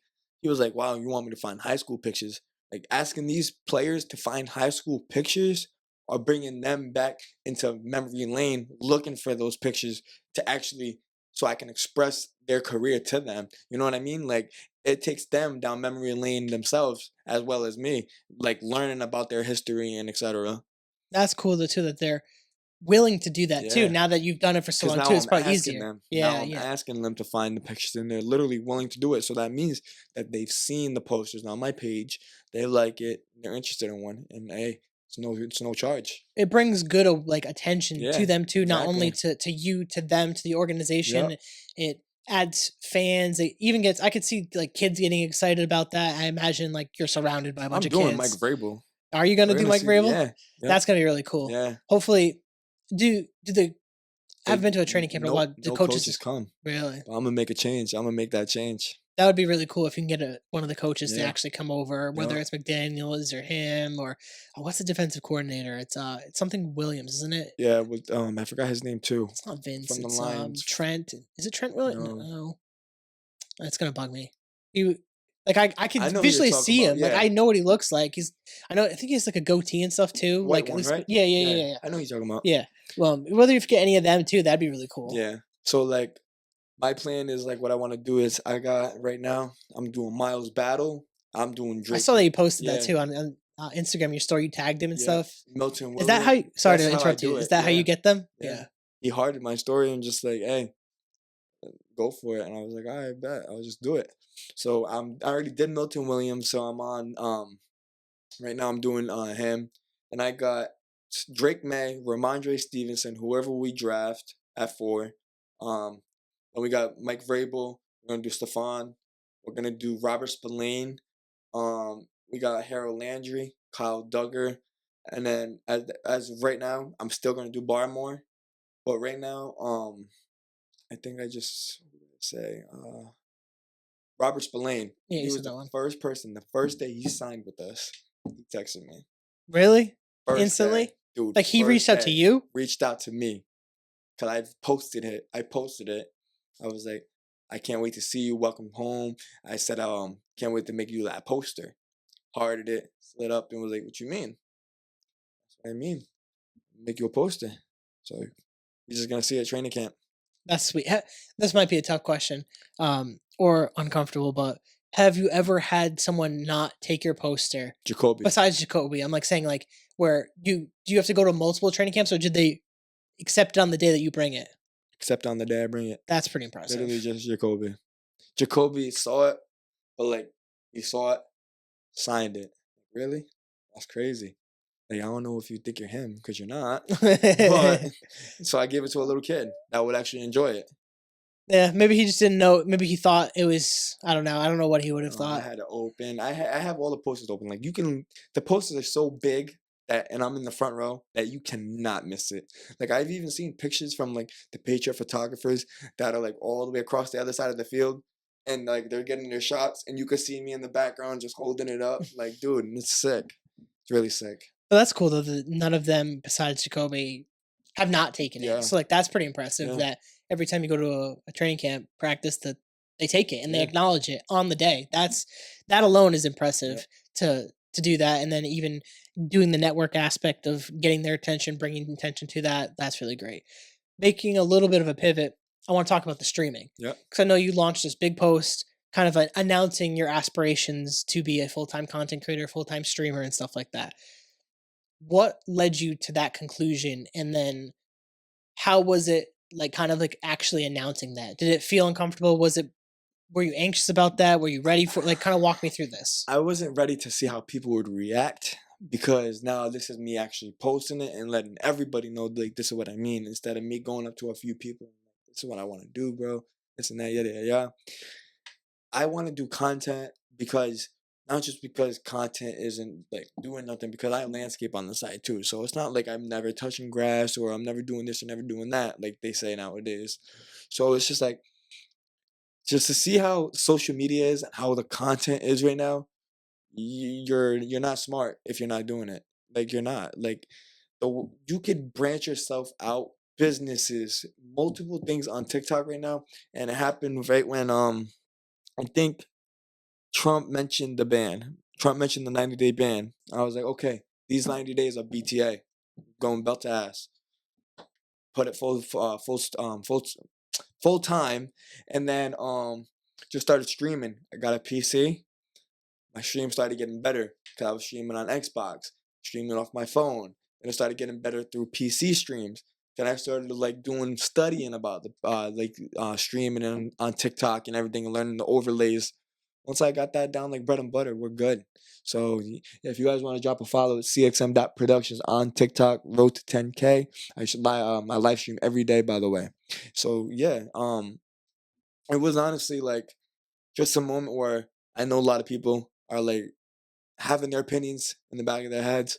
wow, you want me to find high school pictures? Like asking these players to find high school pictures or bringing them back into memory lane, looking for those pictures to actually so I can express their career to them. You know what I mean? Like it takes them down memory lane themselves as well as me, like learning about their history and etc. That's cool though too that they're willing to do that too. Yeah. Now that you've done it for so Because long now too, it's I'm probably asking easier. them. Yeah, Now I'm yeah. asking them to find the pictures, and they're literally willing to do it. So that means that they've seen the posters on my page, they like it, they're interested in one, and hey, it's no charge. It brings good like attention Yeah, to them too, not only exactly. to you, to them, to the organization. Yep. It adds fans. It even gets I could see like kids getting excited about that. I imagine like you're surrounded by a bunch I'm of doing Mike kids. Vrabel. Are you gonna We're do gonna Mike see. Vrabel? Yeah. Yep. That's gonna be really cool. Yeah. Hopefully, do the I haven't been to a training camp in a while. Nope, The no coaches coaches come. really. I'm gonna make a change. I'm gonna make that change. That would be really cool if you can get one of the coaches to Yeah. actually come over, whether Yup. it's McDaniels or him or what's the defensive coordinator? It's something Williams, isn't it? Yeah, with I forgot his name too. It's not Vince. From the It's Lions. Trent. Is it Trent Williams? No. No, that's gonna bug me. He like I I could know who you're visually talking see about, him. Like yeah. I know what he looks like. I think he has like a goatee and stuff too. White Like at one, least right? yeah. I know who you're talking about. Yeah. Well, whether you get any of them too, that'd be really cool. Yeah. So like my plan is like what I want to do is I got right now I'm doing Miles Battle. I'm doing I Drake. saw that you posted that Yeah. too on Instagram. Your story, you tagged him and Yeah. stuff. Milton Is that how? Williams. Sorry That's to how I interrupt you. do Is it. that how you Yeah. get them? Yeah. He hearted my story and just like, hey, go for it. And I was like, all right, bet. I'll just do it. So I already did Milton Williams, so I'm on right now I'm doing him. And I got Drake May, Ramondre Stevenson, whoever we draft at 4. And we got Mike Vrabel. We're gonna do Stephon. We're gonna do Robert Spillane. We got Harold Landry, Kyle Duggar, and then as of right now, I'm still gonna do Barmore. But right now, I think I just say Robert Spillane. Yeah, He you was said that the one. first person. The first day he signed with us, he texted me. Really? First Instantly? day, dude. Like he first reached out to day, you? Reached out to me, cause I posted it. I was like, I can't wait to see you. Welcome home. I said, can't wait to make you that poster. Hearted it, slid up, and was like, what you mean? That's what I mean. Make you a poster. So you're just gonna see it at training camp. That's sweet. This might be a tough question, or uncomfortable, but have you ever had someone not take your poster Jacoby. besides Jacoby? I'm like saying like where do you have to go to multiple training camps or did they accept it on the day that you bring it? Except on the day I bring it. That's pretty impressive. Literally just Jacoby. Jacoby saw it, but like he saw it, signed it. Really? That's crazy. Like I don't know if you think you're him because you're not. But so I gave it to a little kid that would actually enjoy it. Yeah, maybe he just didn't know. Maybe he thought it was. I don't know. I don't know what he would have I thought. had it open. I have all the posters open. Like you can, the posters are so big that, and I'm in the front row that you cannot miss it. Like I've even seen pictures from like the Patriot photographers that are like all the way across the other side of the field, and like they're getting their shots, and you could see me in the background just holding it up. Like, dude, it's sick. It's really sick. But that's cool though. That none of them besides Jacoby have not taken Yeah. it. So like that's pretty impressive. Yeah. That every time you go to a training camp practice, that they take it and they Yeah. acknowledge it on the day. That alone is impressive to do that, and then even doing the network aspect of getting their attention, bringing attention to that. That's really great. Making a little bit of a pivot, I want to talk about the streaming. Yeah. Because I know you launched this big post, kind of announcing your aspirations to be a full-time content creator, full-time streamer, and stuff like that. What led you to that conclusion, and then how was it like kind of like actually announcing that? Did it feel uncomfortable? Were you anxious about that? Were you ready for like kind of walk me through this? I wasn't ready to see how people would react because now this is me actually posting it and letting everybody know like this is what I mean instead of me going up to a few people. This is what I want to do, bro. This and that, yada yada yada. I want to do content because not just because content isn't like doing nothing, because I landscape on the side too. So it's not like I'm never touching grass or I'm never doing this or never doing that, like they say nowadays. So it's just like just to see how social media is and how the content is right now, you're not smart if you're not doing it. Like you're not. Like you could branch yourself out, businesses, multiple things on TikTok right now. And it happened right when I think Trump mentioned the ban. Trump mentioned the 90-day ban. I was like, okay, these 90 days are BTA, going belt to ass. Put it full time, and then just started streaming. I got a PC. My stream started getting better because I was streaming on Xbox, streaming off my phone, and it started getting better through PC streams. Then I started like doing studying about the streaming on TikTok and everything, and learning the overlays. Once I got that down like bread and butter, we're good. So if you guys want to drop a follow, it's cxm.productions on TikTok, road to 10K. I should I live stream every day, by the way. So yeah, it was honestly like just a moment where I know a lot of people are like having their opinions in the back of their heads.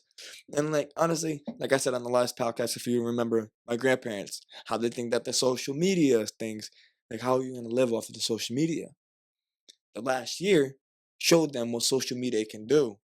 And like honestly, like I said on the last podcast, if you remember, my grandparents, how they think that the social media things, like how are you gonna live off of the social media? The last year showed them what social media can do.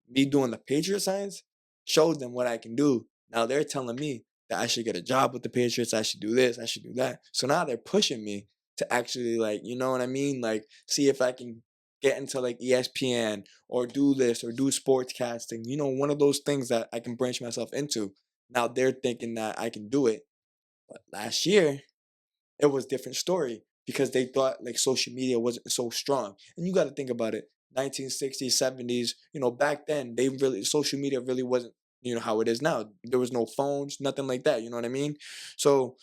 Me doing the Patriot science showed them what I can do. Now they're telling me that I should get a job with the Patriots, I should do this, I should do that. So now they're pushing me to actually, like, you know what I mean? Like, see if I can get into like ESPN or do this or do sports casting. You know, one of those things that I can branch myself into. Now they're thinking that I can do it. But last year, it was a different story because they thought like social media wasn't so strong. And you got to think about it. 1960s, 70s, you know, back then they really social media really wasn't, you know, how it is now. There was no phones, nothing like that, you know what I mean? So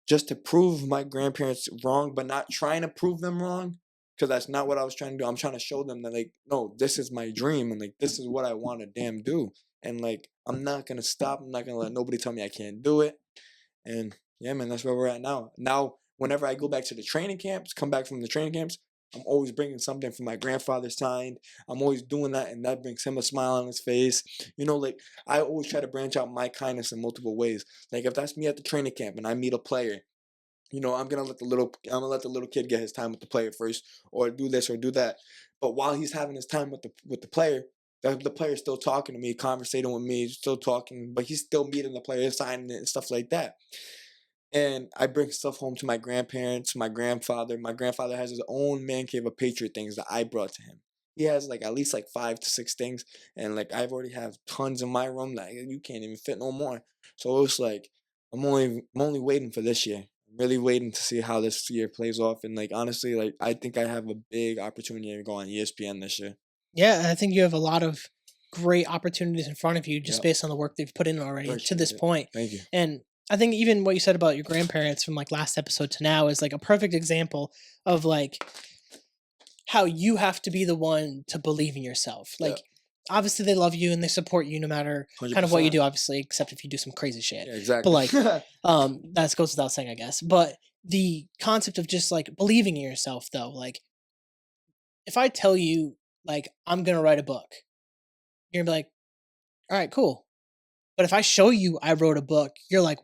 just to prove my grandparents wrong, but not trying to prove them wrong, because that's not what I was trying to do. I'm trying to show them that like, no, this is my dream and like this is what I want to damn do. And like I'm not gonna stop. I'm not gonna let nobody tell me I can't do it. And yeah, man, that's where we're at now. Now, whenever I go back to the training camps, come back from the training camps, I'm always bringing something from my grandfather signed. I'm always doing that, and that brings him a smile on his face. You know, like I always try to branch out my kindness in multiple ways. Like if that's me at the training camp and I meet a player, you know, I'm gonna let the little kid get his time with the player first, or do this or do that. But while he's having his time with the player, the player's still talking to me, conversating with me, still talking, but he's still meeting the player, signing it and stuff like that. And I bring stuff home to my grandparents, my grandfather. My grandfather has his own man cave of Patriot things that I brought to him. He has like at least like 5 to 6 things, and like I've already have tons in my room that you can't even fit no more. So it's like I'm only waiting for this year. I'm really waiting to see how this year plays off. And like honestly, like I think I have a big opportunity to go on ESPN this year. Yeah, and I think you have a lot of great opportunities in front of you just Yep. based on the work they've put in already to Appreciate this it. point. Thank you. And I think even what you said about your grandparents from like last episode to now is like a perfect example of like how you have to be the one to believe in yourself. Yeah. Like obviously they love you and they support you no matter kind of what you 100%. do, obviously, except if you do some crazy shit. Yeah, But exactly. like that goes without saying, I guess. But the concept of just like believing in yourself though, like if I tell you like I'm gonna write a book, you're gonna be like, all right, cool. But if I show you I wrote a book, you're like,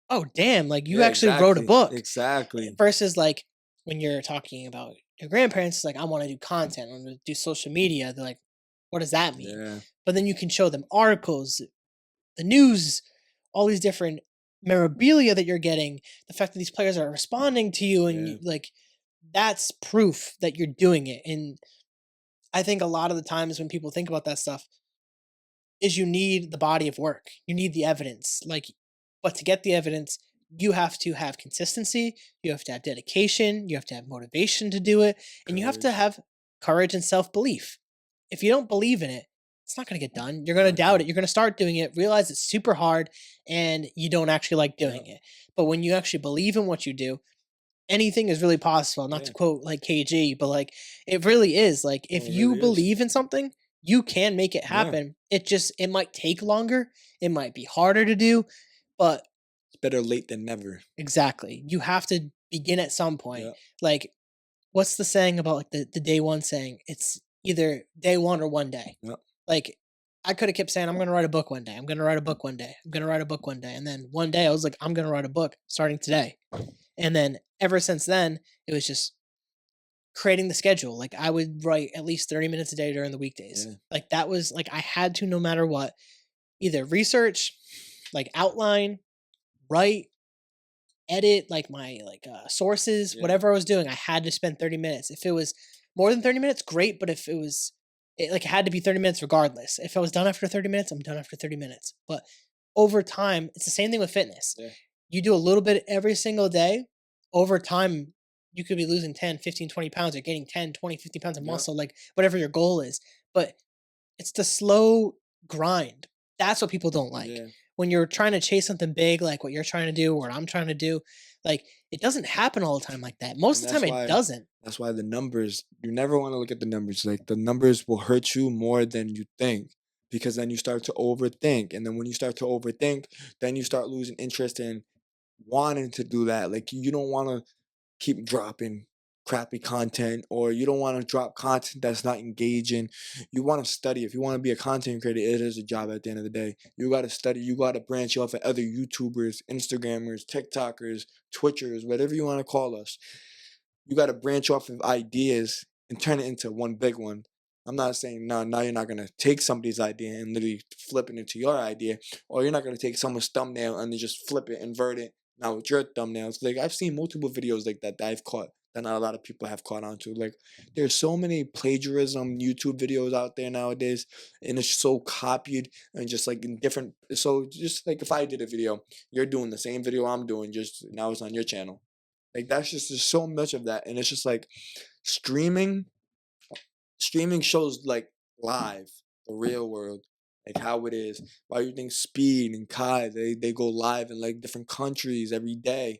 oh damn, like you Yeah, actually wrote a exactly. book. Exactly. Versus like when you're talking about your grandparents, it's like I want to do content, I want to do social media. They're like, what does that mean? Yeah. But then you can show them articles, the news, all these different memorabilia that you're getting, the fact that these players are responding to you, and Yeah. like that's proof that you're doing it. And I think a lot of the times when people think about that stuff, is you need the body of work. You need the evidence. Like, but to get the evidence, you have to have consistency, you have to have dedication, you have to have motivation to do it, and you have to Courage. have courage and self-belief. If you don't believe in it, it's not going to get done. You're going to doubt Exactly. it. You're going to start doing it, realize it's super hard, and you don't actually like doing Yep. it. But when you actually believe in what you do, anything is really possible. Not to Yeah. quote like KG, but like it really is. Like No, if it you really is. believe in something, you can make it Yeah. happen. It might take longer, it might be harder to do, but It's better late than never. exactly. You have to begin at some point. Yep. Like what's the saying about like the day one saying? It's either day one or one day. Yep. Like I could have kept saying I'm gonna write a book one day. I'm gonna write a book one day. I'm gonna write a book one day. And then one day I was like, I'm gonna write a book starting today. And then ever since then, it was just creating the schedule. Like I would write at least 30 minutes a day during the weekdays. Yeah. Like that was like I had to no matter what, either research, like outline, write, edit like my sources, Yeah. whatever I was doing, I had to spend 30 minutes. If it was more than 30 minutes, great, but if it had to be 30 minutes regardless. If I was done after 30 minutes, I'm done after 30 minutes. But over time, it's the same thing with fitness. Yeah. You do a little bit every single day, over time you could be losing 10, 15, 20 pounds or gaining 10, 20, 50 pounds of Yep. muscle, like whatever your goal is. But it's the slow grind. That's what people don't like. Yeah. When you're trying to chase something big, like what you're trying to do, or what I'm trying to do, like it doesn't happen all the time like that. Most And of the that's time, why it doesn't. that's why the numbers, you never want to look at the numbers. Like the numbers will hurt you more than you think. Because then you start to overthink. And then when you start to overthink, then you start losing interest in wanting to do that. Like you don't want to keep dropping crappy content, or you don't want to drop content that's not engaging. You want to study. If you want to be a content creator, it is a job at the end of the day. You got to study. You got to branch off at other YouTubers, Instagrammers, TikTokers, Twitchers, whatever you want to call us. You got to branch off of ideas and turn it into one big one. I'm not saying now you're not gonna take somebody's idea and literally flip it into your idea, or you're not gonna take someone's thumbnail and then just flip it, invert it. Now with your thumbnails, like I've seen multiple videos like that I've caught that not a lot of people have caught on to. Like there's so many plagiarism YouTube videos out there nowadays, and it's so copied and just like in different. So just like if I did a video, you're doing the same video I'm doing, just now it's on your channel. Like that's just there's so much of that, and it's just like streaming. Streaming shows like live, the real world, like how it is. Why you think Speed and Kai they go live in like different countries every day?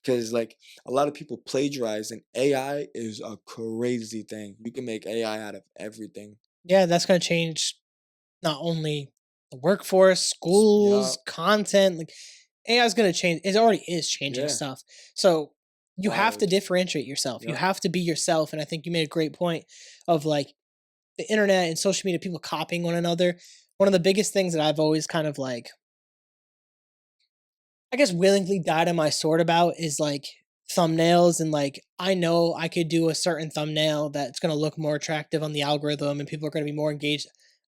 Because like a lot of people plagiarize, and AI is a crazy thing. You can make AI out of everything. Yeah, that's gonna change not only the workforce, Yeah, schools, content. Like AI is gonna change. It already is changing yeah, stuff. So you have to wild. differentiate yourself. You Yep. have to be yourself. And I think you made a great point of like the internet and social media, people copying one another. One of the biggest things that I've always kind of like, I guess, willingly died on my sword about is like thumbnails. And like I know I could do a certain thumbnail that's going to look more attractive on the algorithm and people are going to be more engaged.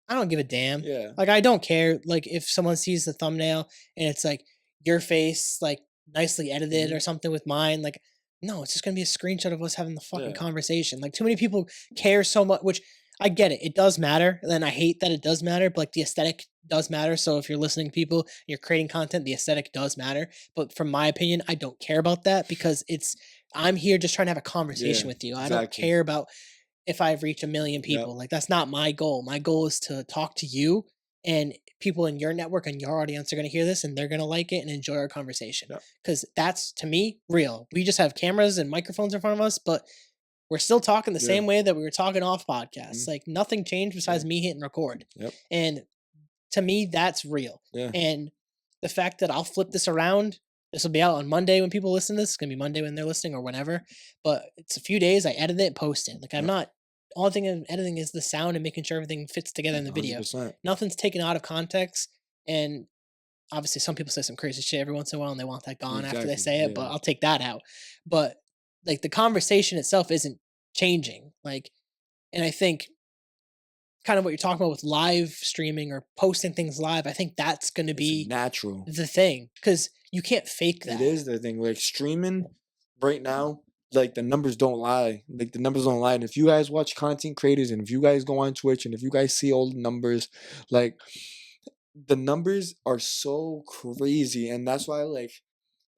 I don't give a damn. Yeah, Like I don't care. Like if someone sees the thumbnail and it's like your face like nicely edited hmm, or something with mine, like no, it's just gonna be a screenshot of us having the fucking yeah, conversation. Like too many people care so much, which I get it. It does matter, and I hate that it does matter. But like the aesthetic does matter. So if you're listening to people, and you're creating content, the aesthetic does matter. But from my opinion, I don't care about that because it's I'm here just trying to have a yeah, conversation with you. I don't exactly. care about if I've reached a million Yep, people. Like that's not my goal. My goal is to talk to you and people in your network and your audience are going to hear this and they're going to like it and enjoy our conversation. yep, Cuz that's to me real. We just have cameras and microphones in front of us, but we're still talking the yeah, same way that we were talking off podcasts. mhm, Like nothing changed yeah, besides me hitting record. yep, And to me that's real. yeah, And the fact that I'll flip this around, this will be out on Monday when people listen to this. It's gonna be Monday when they're listening or whenever. But it's a few days. I edit it, post it. Like I'm yep, not. All thing I'm editing is the sound and making sure everything fits together in the video. 100%. Nothing's taken out of context. And obviously, some people say some crazy shit every once in a while, and they want that gone after they Exactly. say it. Yeah, But I'll take that out. But like the conversation itself isn't changing. Like, and I think kind of what you're talking about with live streaming or posting things live. I think that's going to it's be natural. the thing because you can't fake It that. is the thing. Like streaming right now, like the numbers don't lie. Like the numbers don't lie. And if you guys watch content creators and if you guys go on Twitch and if you guys see all the numbers, like the numbers are so crazy. And that's why like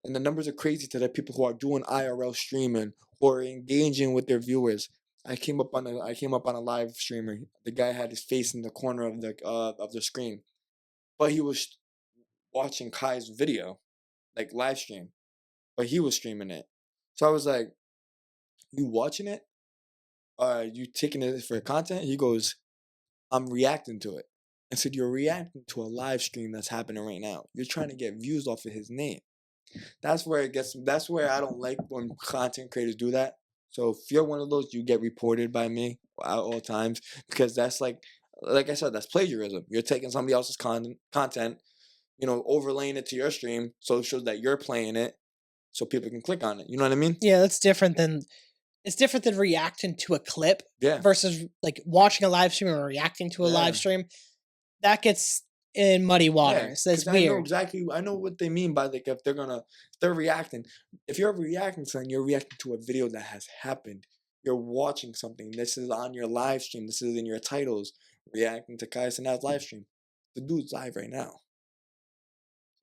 and the numbers are crazy to the people who are doing IRL streaming or engaging with their viewers. I came up on a live streamer. The guy had his face in the corner of the screen, but he was watching Kai's video, like live stream, but he was streaming it. So I was like, "You watching it? You taking it for content?" He goes, "I'm reacting to it." I said, "You're reacting to a live stream that's happening right now. You're trying to get views off of his name." That's where it gets. That's where I don't like when content creators do that. So if you're one of those, you get reported by me at all times because that's like I said, that's plagiarism. You're taking somebody else's content, overlaying it to your stream, so it shows that you're playing it, so people can click on it. You know what I mean? Yeah, that's different than it's different than reacting to a clip Yeah, versus like watching a live stream or reacting to a live yeah, stream. That gets in muddy yeah. waters. That's Because I know weird. exactly. I know what they mean by like if they're reacting. If you're reacting to something, you're reacting to a video that has happened. You're watching something. This is on your live stream. This is in your titles. Reacting to Kai Cenat's live stream. The dude's live right now.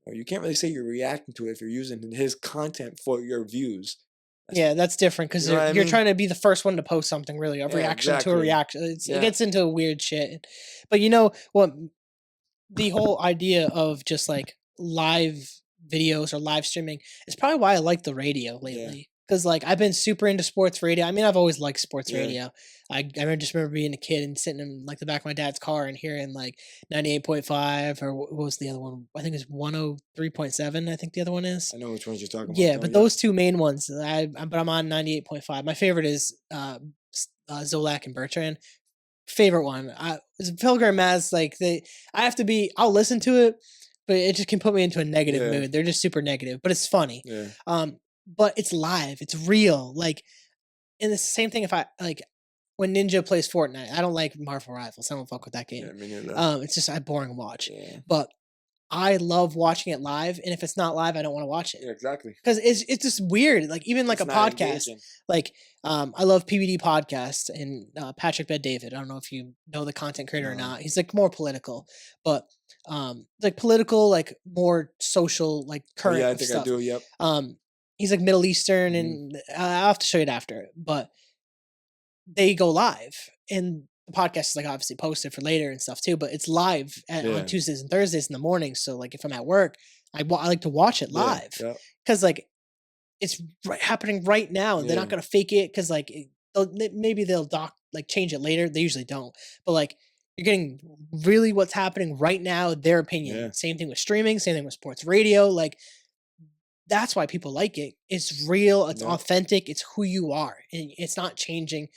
So you can't really say you're reacting to it if you're using his content for your views. That's, Yeah, that's different you because know what I you're mean? trying to be the first one to post something. Really, a Yeah, reaction to a exactly. reaction. It Yeah, gets into weird shit. But you know what? The whole idea of just like live videos or live streaming is probably why I like the radio yeah, lately. because like I've been super into sports radio. I mean, I've always liked sports Yeah. radio. Just remember being a kid and sitting in like the back of my dad's car and hearing like 98.5 or what was the other one? I think it's 103.7. I think the other one is. I know which ones you're talking about. Yeah, though, but yep. those two main ones. But I'm on 98.5. My favorite is Zolak and Bertrand. Favorite one. Pilgrim Maz, like I'll listen to it, but it just can put me into a negative Yeah. mood. They're just super negative, but it's funny. Yeah. But it's live. It's real. Like, and it's the same thing if I like when Ninja plays Fortnite. I don't like Marvel Rivals. I don't fuck with that game. Yeah, me neither. It's just a boring watch. Yeah. But I love watching it live, and if it's not live, I don't want to watch it. Yeah, exactly. Because it's just weird. Like even like It's a not podcast. engaging. Like I love PBD podcast and Patrick Bet David. I don't know if you know the content creator or No. not. He's like more political, but like political, like more social, like current Yeah, I think stuff. I do. Yep. He's like Middle Eastern, Mhm. and I'll have to show you it after. But they go live, and the podcast is like obviously posted for later and stuff too. But it's live Yeah. on Tuesdays and Thursdays in the morning. So like if I'm at work, I like to watch it Yeah, live yep. because like it's happening right now, and they're not Yeah. gonna fake it because like maybe they'll change it later. They usually don't, but like you're getting really what's happening right now. Their opinion. Yeah. Same thing with streaming. Same thing with sports radio. Like that's why people like it. It's real. It's Yep. authentic. It's who you are, and it's not changing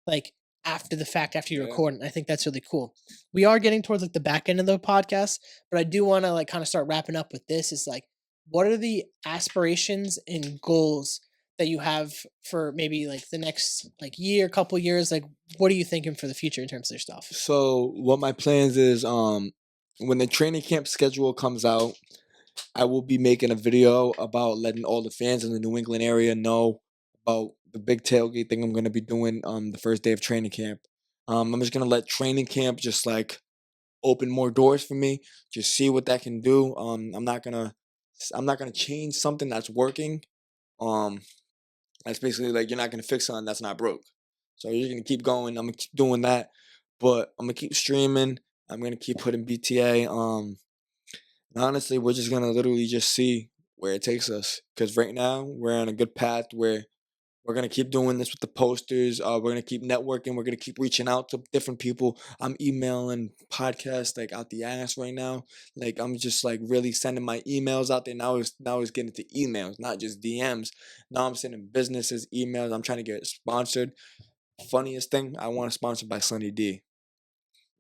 like after the fact after you Yeah. record it. I think that's really cool. We are getting towards like the back end of the podcast, but I do want to like kind of start wrapping up with this. Is like, what are the aspirations and goals that you have for maybe like the next like year, couple years? Like, what are you thinking for the future in terms of your stuff? So what my plans is, when the training camp schedule comes out, I will be making a video about letting all the fans in the New England area know about the big tailgate thing I'm gonna be doing the first day of training camp. I'm just gonna let training camp just like open more doors for me, just see what that can do. I'm not gonna change something that's working. That's basically like you're not gonna fix something that's not broke. So you're gonna keep going. I'm gonna keep doing that, but I'm gonna keep streaming. I'm gonna keep putting BTA. Honestly, we're just gonna literally just see where it takes us. Cause right now we're on a good path where we're gonna keep doing this with the posters. We're gonna keep networking. We're gonna keep reaching out to different people. I'm emailing podcasts like out the ass right now. Like I'm just like really sending my emails out there. Now it's getting to emails, not just DMs. Now I'm sending businesses emails. I'm trying to get sponsored. Funniest thing, I want to sponsor by Sunny D.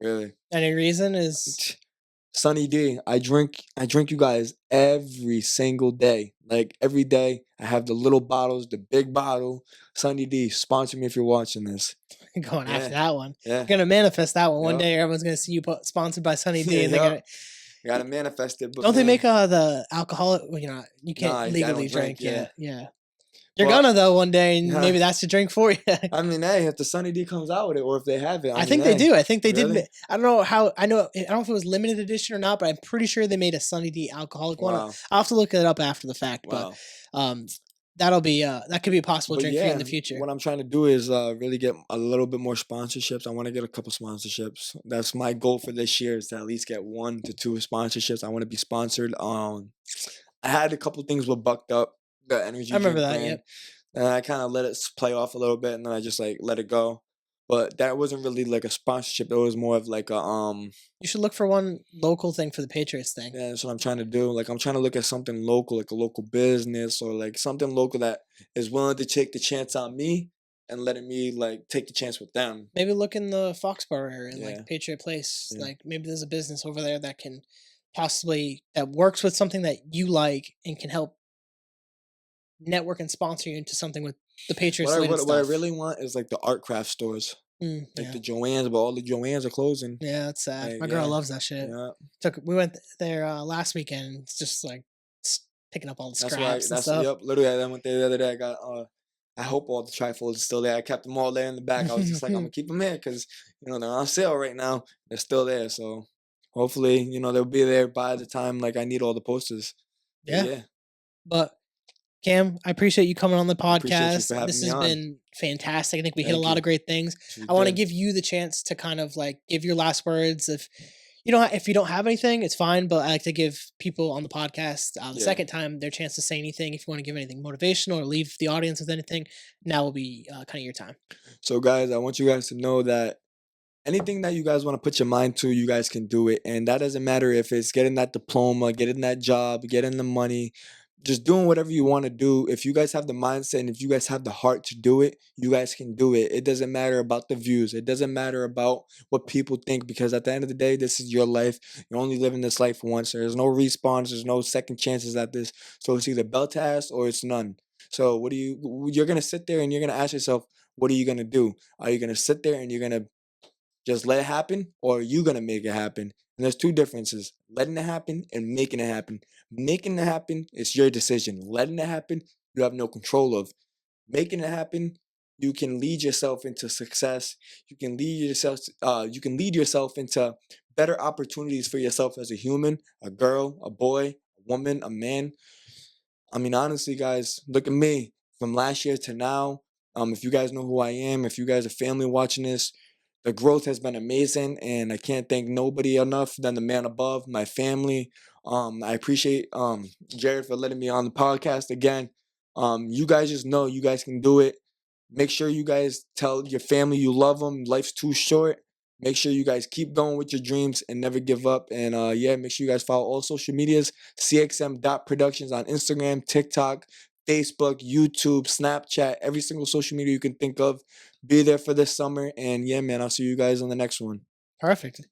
Really. Any reason is Sunny D, I drink you guys every single day. Like every day, I have the little bottles, the big bottle. Sunny D, sponsor me if you're watching this. going after Yeah. that one. Yeah, You're gonna manifest that one. One Yup. day, everyone's gonna see you sponsored by Sunny D, and they're Yup. gonna. Gotta manifest it. But Don't they man, make the alcoholic? Well, you know, you can't Nah, I don't legally drink, drink. Yeah, yeah. yeah. You're Well, gonna though one day, and yeah. maybe that's the drink for you. I mean, hey, if the Sunny D comes out with it, or if they have it, I think they hey, do. I think they did. really? I don't know how. I don't know if it was limited edition or not, but I'm pretty sure they made a Sunny D alcoholic one. Wow, I'll have to look it up after the fact. wow. But that'll be that could be a possible But drink for you yeah, in the future. what I'm trying to do is really get a little bit more sponsorships. I want to get a couple sponsorships. That's my goal for this year, is to at least get 1 to 2 sponsorships. I want to be sponsored. I had a couple things with Bucked Up, the energy I remember drink that. brand, Yep. and I kind of let it play off a little bit, and then I just like let it go. But that wasn't really like a sponsorship. It was more of like a You should look for one local thing for the Patriots thing. Yeah, that's what I'm trying to do. Like I'm trying to look at something local, like a local business or like something local that is willing to take the chance on me and letting me like take the chance with them. Maybe look in the Foxborough area, Yeah. like Patriot Place. Yeah. Like maybe there's a business over there that can possibly that works with something that you like and can help network and sponsor you into something with the Patriots What I, related what I stuff. really want is like the art craft stores, like Yeah. the Joann's, but all the Joann's are closing. Yeah, that's sad. Like, My girl yeah. loves that shit. Yeah, We went there last weekend. It's just like picking up all the that's scraps why. and That's stuff. yep. Literally, I went there the other day. I got. I hope all the trifolds are still there. I kept them all there in the back. I was just like, I'm gonna keep them here because they're on sale right now. They're still there, so hopefully they'll be there by the time like I need all the posters. But Yeah. yeah. But Cam, I appreciate you coming on the I appreciate you podcast. for having This me has on. been fantastic. I think we hit a Thank lot you. of great things. You I want to did. give you the chance to kind of like give your last words. If if you don't have anything, it's fine. But I like to give people on the podcast the Yeah. second time their chance to say anything. If you want to give anything motivational or leave the audience with anything, now will be kind of your time. So, guys, I want you guys to know that anything that you guys want to put your mind to, you guys can do it. And that doesn't matter if it's getting that diploma, getting that job, getting the money, just doing whatever you want to do. If you guys have the mindset and if you guys have the heart to do it, you guys can do it. It doesn't matter about the views. It doesn't matter about what people think, because at the end of the day, this is your life. You're only living this life once. There's no respawns. There's no second chances at this. So it's either belt to ass or it's none. So you're going to sit there and you're going to ask yourself, what are you going to do? Are you going to sit there and you're going to just let it happen, or are you gonna make it happen? And there's two differences: letting it happen and making it happen. Making it happen is your decision. Letting it happen, you have no control of. Making it happen, you can lead yourself into success. You can lead yourself into better opportunities for yourself as a human, a girl, a boy, a woman, a man. I mean, honestly, guys, look at me from last year to now. If you guys know who I am, if you guys are family watching this, the growth has been amazing, and I can't thank nobody enough than the man above, my family. I appreciate Jared for letting me on the podcast again. You guys just know you guys can do it. Make sure you guys tell your family you love them. Life's too short. Make sure you guys keep going with your dreams and never give up. And yeah, make sure you guys follow all social medias, cxm.productions on Instagram, TikTok, Facebook, YouTube, Snapchat, every single social media you can think of. Be there for this summer. And yeah, man, I'll see you guys on the next one. Perfect.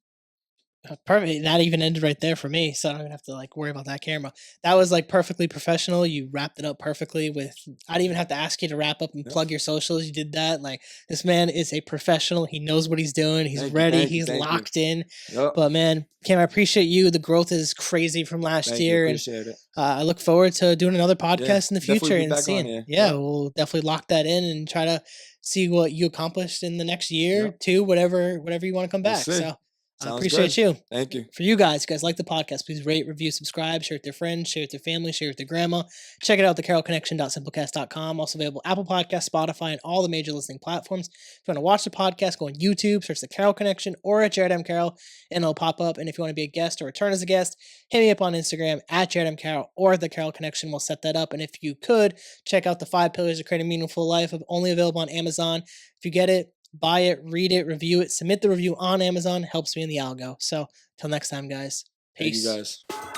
Perfect. That even ended right there for me, so I don't even have to like worry about that camera. That was like perfectly professional. You wrapped it up perfectly with. I didn't even have to ask you to wrap up and Yep. plug your socials. You did that. Like this man is a professional. He knows what he's doing. He's Thank you, ready. thank you, He's thank you. locked in. Yep. But man, Cam, I appreciate you. The growth is crazy from last Thank you. year, and Appreciate it. I look forward to doing another podcast in the definitely future be and back on seeing. here. Yeah, Yep. we'll definitely lock that in and try to see what you accomplished in the next year, Yep. two, whatever you want to come We'll back. see. So I Sounds appreciate good. you. Thank you. For you guys like the podcast, please rate, review, subscribe, share with your friends, share with your family, share with your grandma. Check it out, thecarrollconnection.simplecast.com. Also available Apple Podcasts, Spotify, and all the major listening platforms. If you want to watch the podcast, go on YouTube, search The Carroll Connection or at Jared M. Carroll, and it'll pop up. And if you want to be a guest or return as a guest, hit me up on Instagram at Jared M. Carroll or The Carroll Connection. We'll set that up. And if you could, check out the 5 Pillars of Creating a Meaningful Life, only available on Amazon. If you get it, buy it, read it, review it, submit the review on Amazon. Helps me in the algo. So, till next time, guys. Thank Peace. you guys.